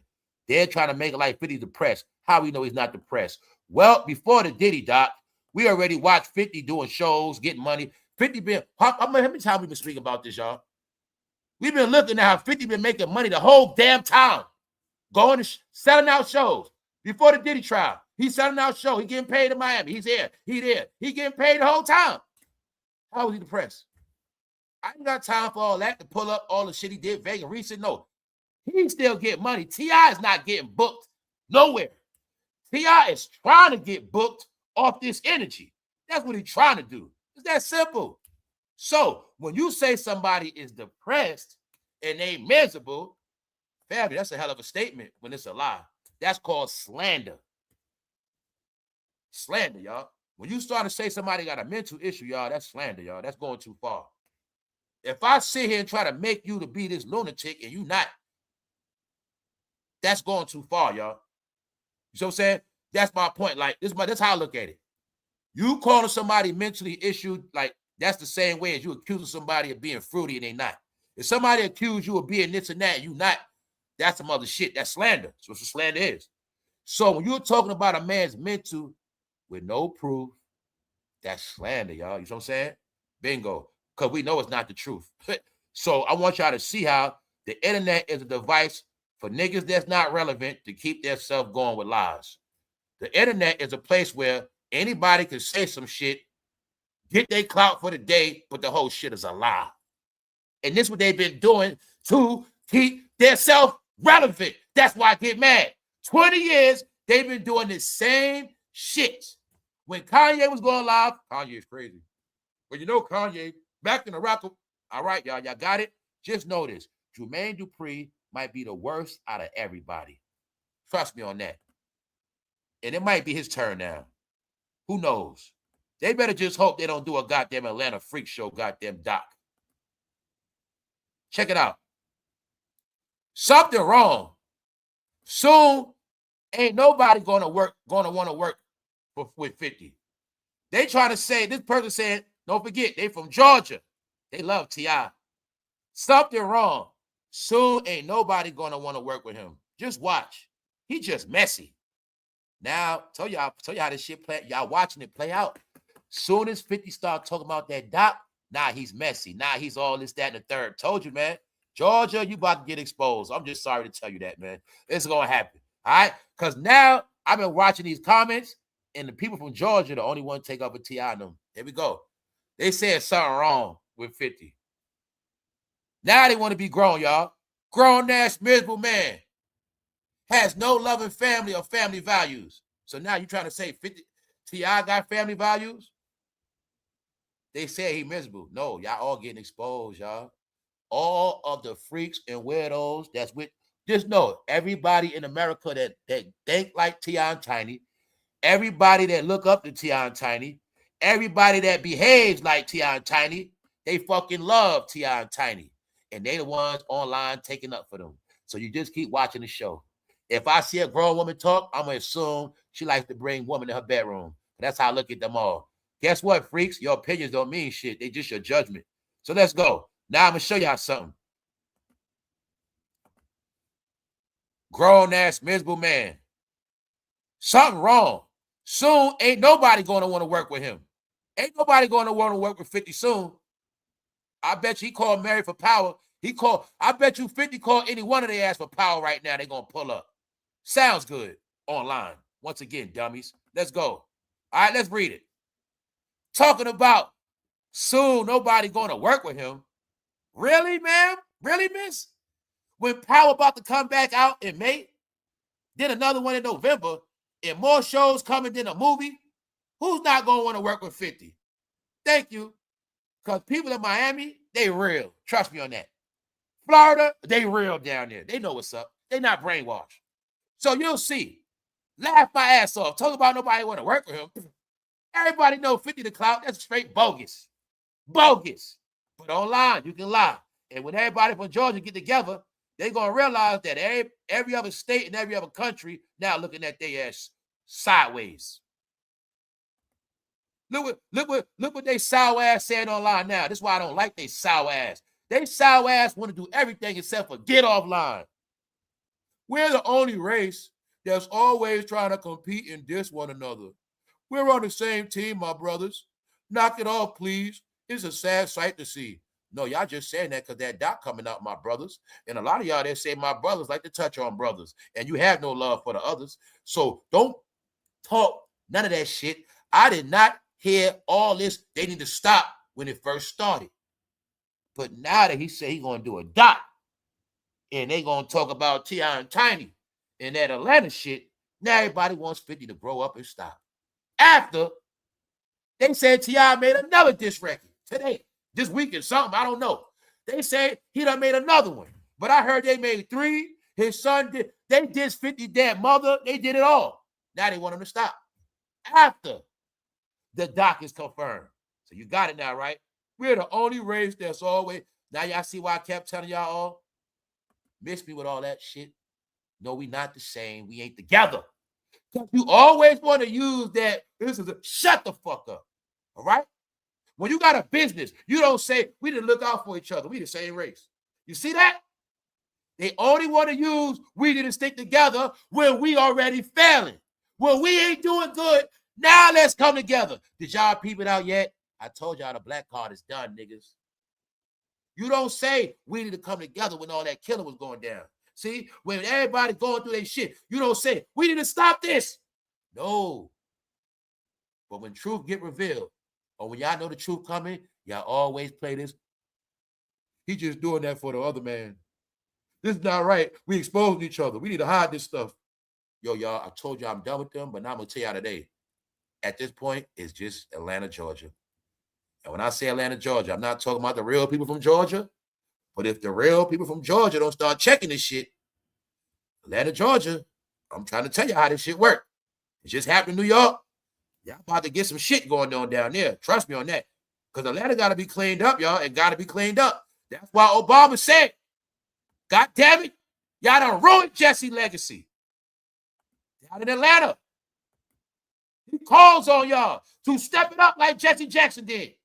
They're trying to make it like 50 depressed. How we know he's not depressed? Well, before the Diddy doc, we already watched 50 doing shows, getting money. 50 been, how many times we've been speaking about this, y'all? We've been looking at how 50 been making money the whole damn time. Going to selling out shows. Before the Diddy trial, he's selling out shows. He getting paid in Miami. He's here. He there. He getting paid the whole time. How was he depressed? I ain't got time for all that to pull up all the shit he did, Vegas recent. No. He still get money. T.I. is not getting booked nowhere. T.I. is trying to get booked off this energy. That's what he's trying to do. It's that simple. So when you say somebody is depressed and they miserable, family, that's a hell of a statement when it's a lie. That's called slander. Slander, y'all. When you start to say somebody got a mental issue, y'all, that's slander, y'all. That's going too far. If I sit here and try to make you to be this lunatic and you not, that's going too far, y'all. You know what I'm saying? That's my point. Like, that's how I look at it. You calling somebody mentally issued, like, that's the same way as you accusing somebody of being fruity and they not. If somebody accuse you of being this and that and you not, That's some other shit. That's slander. That's what slander is. So when you're talking about a man's mental with no proof, that's slander, y'all. You know what I'm saying? Bingo. Because we know it's not the truth. So I want y'all to see how the internet is a device for niggas that's not relevant to keep themselves going with lies. The internet is a place where anybody can say some shit, get their clout for the day, but the whole shit is a lie. And this is what they've been doing to keep themselves relevant. That's why I get mad. 20 years, they've been doing the same shit. When Kanye was going live, Kanye is crazy. But you know Kanye, back in the rock. All right, y'all got it? Just know this. Jermaine Dupri might be the worst out of everybody. Trust me on that. And it might be his turn now. Who knows? They better just hope they don't do a goddamn Atlanta freak show goddamn doc. Check it out. Something wrong. Soon, ain't nobody gonna want to work with 50. They trying to say, this person said, don't forget, they from Georgia. They love T.I. Something wrong. Soon ain't nobody gonna want to work with him. Just watch. He just messy. Now, tell y'all how this shit play. Y'all watching it play out. Soon as 50 start talking about that doc, nah, he's messy. Nah, he's all this, that, and the third. Told you, man. Georgia, you about to get exposed. I'm just sorry to tell you that, man. It's gonna happen. All right? Because now I've been watching these comments, and the people from Georgia, the only one take up a T.I. them. Here we go. They said something wrong with 50. Now they want to be grown, y'all. Grown-ass, miserable man. Has no loving family or family values. So now you trying to say 50 T.I. got family values? They say he miserable. No, y'all all getting exposed, y'all. All of the freaks and weirdos that's with, just know, everybody in America that think like T.I. and Tiny, everybody that look up to T.I. and Tiny, everybody that behaves like T.I. and Tiny, they fucking love T.I. and Tiny. And they the ones online taking up for them. So you just keep watching the show. If I see a grown woman talk, I'm going to assume she likes to bring women in her bedroom. That's how I look at them all. Guess what, freaks? Your opinions don't mean shit. They just your judgment. So let's go. Now I'm going to show y'all something. Grown-ass, miserable man. Something wrong. Soon, ain't nobody going to want to work with him. Ain't nobody going to want to work with 50 soon. I bet you he called Mary for power. I bet you 50 called any one of their ass for power right now. They're going to pull up. Sounds good online. Once again, dummies. Let's go. All right, let's read it. Talking about soon nobody going to work with him. Really, ma'am? Really, miss? When Power about to come back out in May, then another one in November, and more shows coming than a movie, who's not going to want to work with 50? Thank you. Because people in Miami, they real. Trust me on that. Florida, they real down there. They know what's up. They not brainwashed. So you'll see. Laugh my ass off. Talk about nobody want to work with him. Everybody know 50 the clout. That's straight bogus. Bogus. But online, you can lie. And when everybody from Georgia get together, they're going to realize that every other state and every other country now looking at their ass sideways. Look what they sour ass saying online now. This is why I don't like they sour ass. They sour ass want to do everything except for get offline. We're the only race that's always trying to compete and diss one another. We're on the same team, my brothers. Knock it off, please. It's a sad sight to see. No, y'all just saying that because that doc coming out, my brothers. And a lot of y'all that say my brothers like to touch on brothers. And you have no love for the others. So don't talk none of that shit. I did not hear all this. They need to stop when it first started. But now that he said he's going to do a doc, and they going to talk about T.I. and Tiny and that Atlanta shit, now everybody wants 50 to grow up and stop. After they said T.I. made another diss record today, this weekend, something, I don't know. They said he done made another one. But I heard they made 3. His son did. They dissed 50 dead mother. They did it all. Now they want him to stop. After the doc is confirmed. So you got it now, right? We're the only race that's always. Now y'all see why I kept telling y'all all? Miss me with all that shit. No, we not the same. We ain't together. You always want to use that. Shut the fuck up. All right? When you got a business, you don't say, we didn't look out for each other. We the same race. You see that? They only want to use we need to stick together when we already failing. When we ain't doing good, now let's come together. Did y'all peep it out yet? I told y'all the black card is done, niggas. You don't say we need to come together when all that killing was going down. See, when everybody going through their shit, you don't say we need to stop this. No. But when truth get revealed, or when y'all know the truth coming, y'all always play this. He just doing that for the other man. This is not right. We exposing each other. We need to hide this stuff. Yo, y'all, I told you I'm done with them, but now I'm going to tell y'all today. At this point, it's just Atlanta, Georgia. And when I say Atlanta, Georgia, I'm not talking about the real people from Georgia. But if the real people from Georgia don't start checking this shit, Atlanta, Georgia, I'm trying to tell you how this shit work. It just happened in New York. Y'all about to get some shit going on down there. Trust me on that. Because Atlanta got to be cleaned up, y'all. It got to be cleaned up. That's why Obama said, God damn it, y'all done ruined Jesse's legacy. Down in Atlanta. He calls on y'all to step it up like Jesse Jackson did.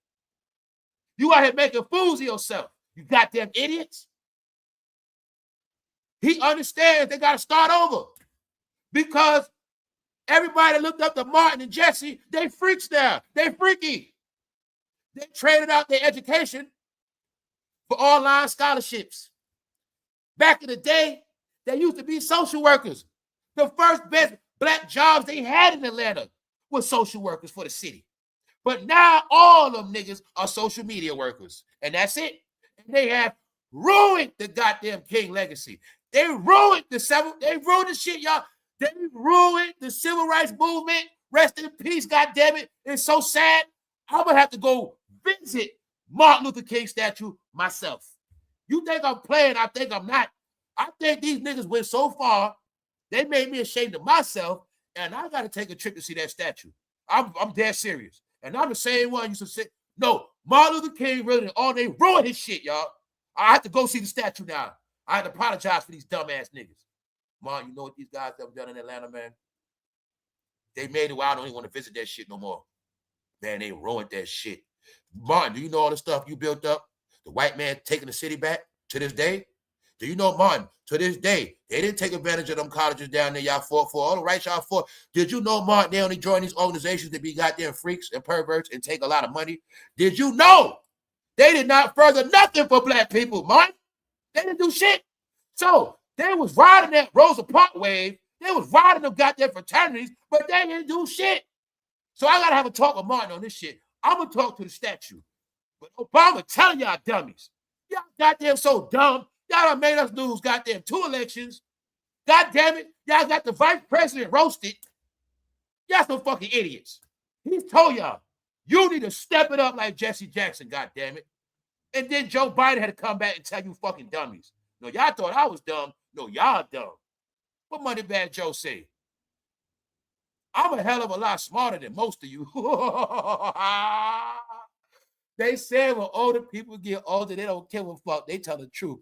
You out here making fools of yourself. You goddamn idiots. He understands they got to start over. Because everybody looked up to Martin and Jesse, they freaks now. They freaky. They traded out their education for online scholarships. Back in the day, they used to be social workers. The first best black jobs they had in Atlanta was social workers for the city. But now all of them niggas are social media workers. And that's it. And they have ruined the goddamn King legacy. They ruined the shit, y'all. They ruined the civil rights movement. Rest in peace, goddammit. It's so sad. I'm gonna have to go visit Martin Luther King statue myself. You think I'm playing? I think I'm not. I think these niggas went so far, they made me ashamed of myself, and I got to take a trip to see that statue. I'm dead serious. And I'm the same one used to say, no, Martin Luther King really, they ruined his shit, y'all. I have to go see the statue now. I have to apologize for these dumbass niggas. Martin, you know what these guys have done in Atlanta, man? They made it where I don't even want to visit that shit no more. Man, they ruined that shit. Martin, do you know all the stuff you built up? The white man taking the city back to this day? Do you know, Martin, to this day, they didn't take advantage of them colleges down there y'all fought for. All the rights y'all fought. Did you know, Martin, they only join these organizations to be goddamn freaks and perverts and take a lot of money? Did you know they did not further nothing for black people, Martin? They didn't do shit. So they was riding that Rosa Parks wave. They was riding them goddamn fraternities, but they didn't do shit. So I got to have a talk with Martin on this shit. I'm going to talk to the statue. But Obama telling y'all dummies. Y'all goddamn so dumb. Y'all done made us lose goddamn 2 elections. God damn it. Y'all got the vice president roasted. Y'all some fucking idiots. He's told y'all, you need to step it up like Jesse Jackson, god damn it. And then Joe Biden had to come back and tell you fucking dummies. No, y'all thought I was dumb. No, y'all dumb. What Moneybag Joe say? I'm a hell of a lot smarter than most of you. They say when older people get older, they don't give a fuck. They tell the truth.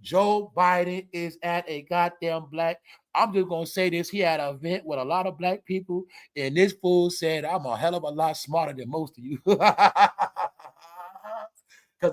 Joe Biden is at a goddamn I'm just going to say this. He had an event with a lot of black people, and this fool said, I'm a hell of a lot smarter than most of you. Because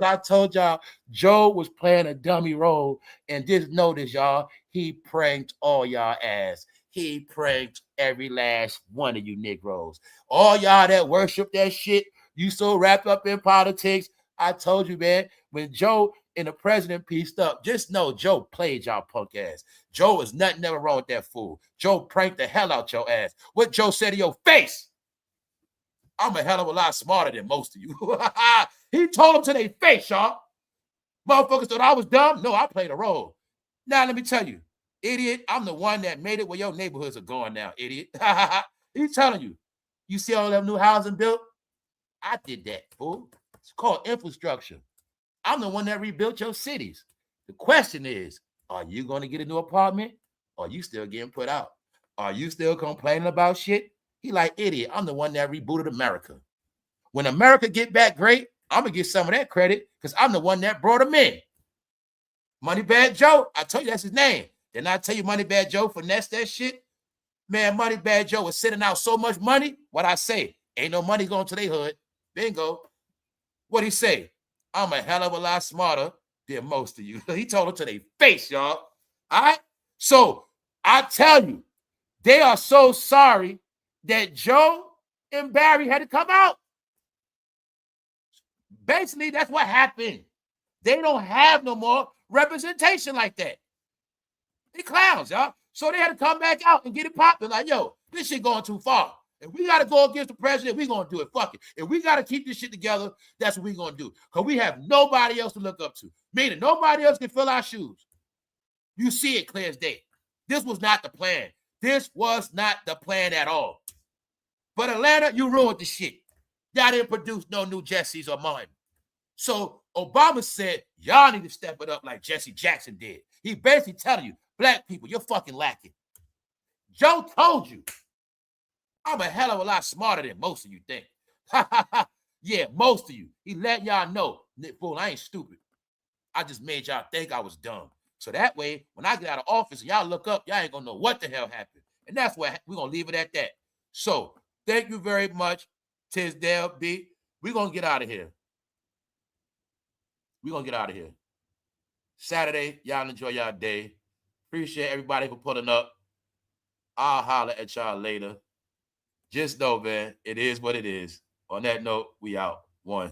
I told y'all, Joe was playing a dummy role, and just notice, y'all, he pranked all y'all ass. He pranked every last one of you Negroes. All y'all that worship that shit, you so wrapped up in politics. I told you, man, when Joe and the president pieced up, just know Joe played y'all punk ass. Joe is nothing ever wrong with that fool. Joe pranked the hell out your ass. What Joe said to your face? I'm a hell of a lot smarter than most of you. He told them to their face, y'all. Motherfuckers thought I was dumb. No, I played a role. Now, let me tell you, idiot, I'm the one that made it where your neighborhoods are going now, idiot. He's telling you. You see all them new housing built? I did that, fool. It's called infrastructure. I'm the one that rebuilt your cities. The question is, are you going to get a new apartment or are you still getting put out? Are you still complaining about shit? He like, idiot, I'm the one that rebooted America. When America get back great, I'm going to get some of that credit because I'm the one that brought them in. Moneybag Joe, I told you that's his name. Didn't I tell you Moneybag Joe finessed that shit? Man, Moneybag Joe was sending out so much money. What I say? Ain't no money going to their hood. Bingo. What'd he say? I'm a hell of a lot smarter than most of you. He told them to their face, y'all. All right? So I tell you, they are so sorry that Joe and Barry had to come out. Basically, that's what happened. They don't have no more representation like that. They clowns, y'all. So they had to come back out and get it popping. Like, yo, this shit going too far. If we got to go against the president, we going to do it. Fuck it. If we got to keep this shit together, that's what we going to do. Because we have nobody else to look up to. Meaning nobody else can fill our shoes. You see it clear as day. This was not the plan. This was not the plan at all. But Atlanta, you ruined the shit. Y'all didn't produce no new Jessies or Martin. So Obama said, y'all need to step it up like Jesse Jackson did. He basically telling you, black people, you're fucking lacking. Joe told you. I'm a hell of a lot smarter than most of you think. Yeah, most of you. He let y'all know, fool, I ain't stupid. I just made y'all think I was dumb. So that way, when I get out of office and y'all look up, y'all ain't gonna know what the hell happened. And that's why we're gonna leave it at that. So thank you very much, Tisdale B. We're gonna get out of here. We're gonna get out of here. Saturday, y'all enjoy y'all day. Appreciate everybody for pulling up. I'll holler at y'all later. Just know, man, it is what it is. On that note, we out. 1.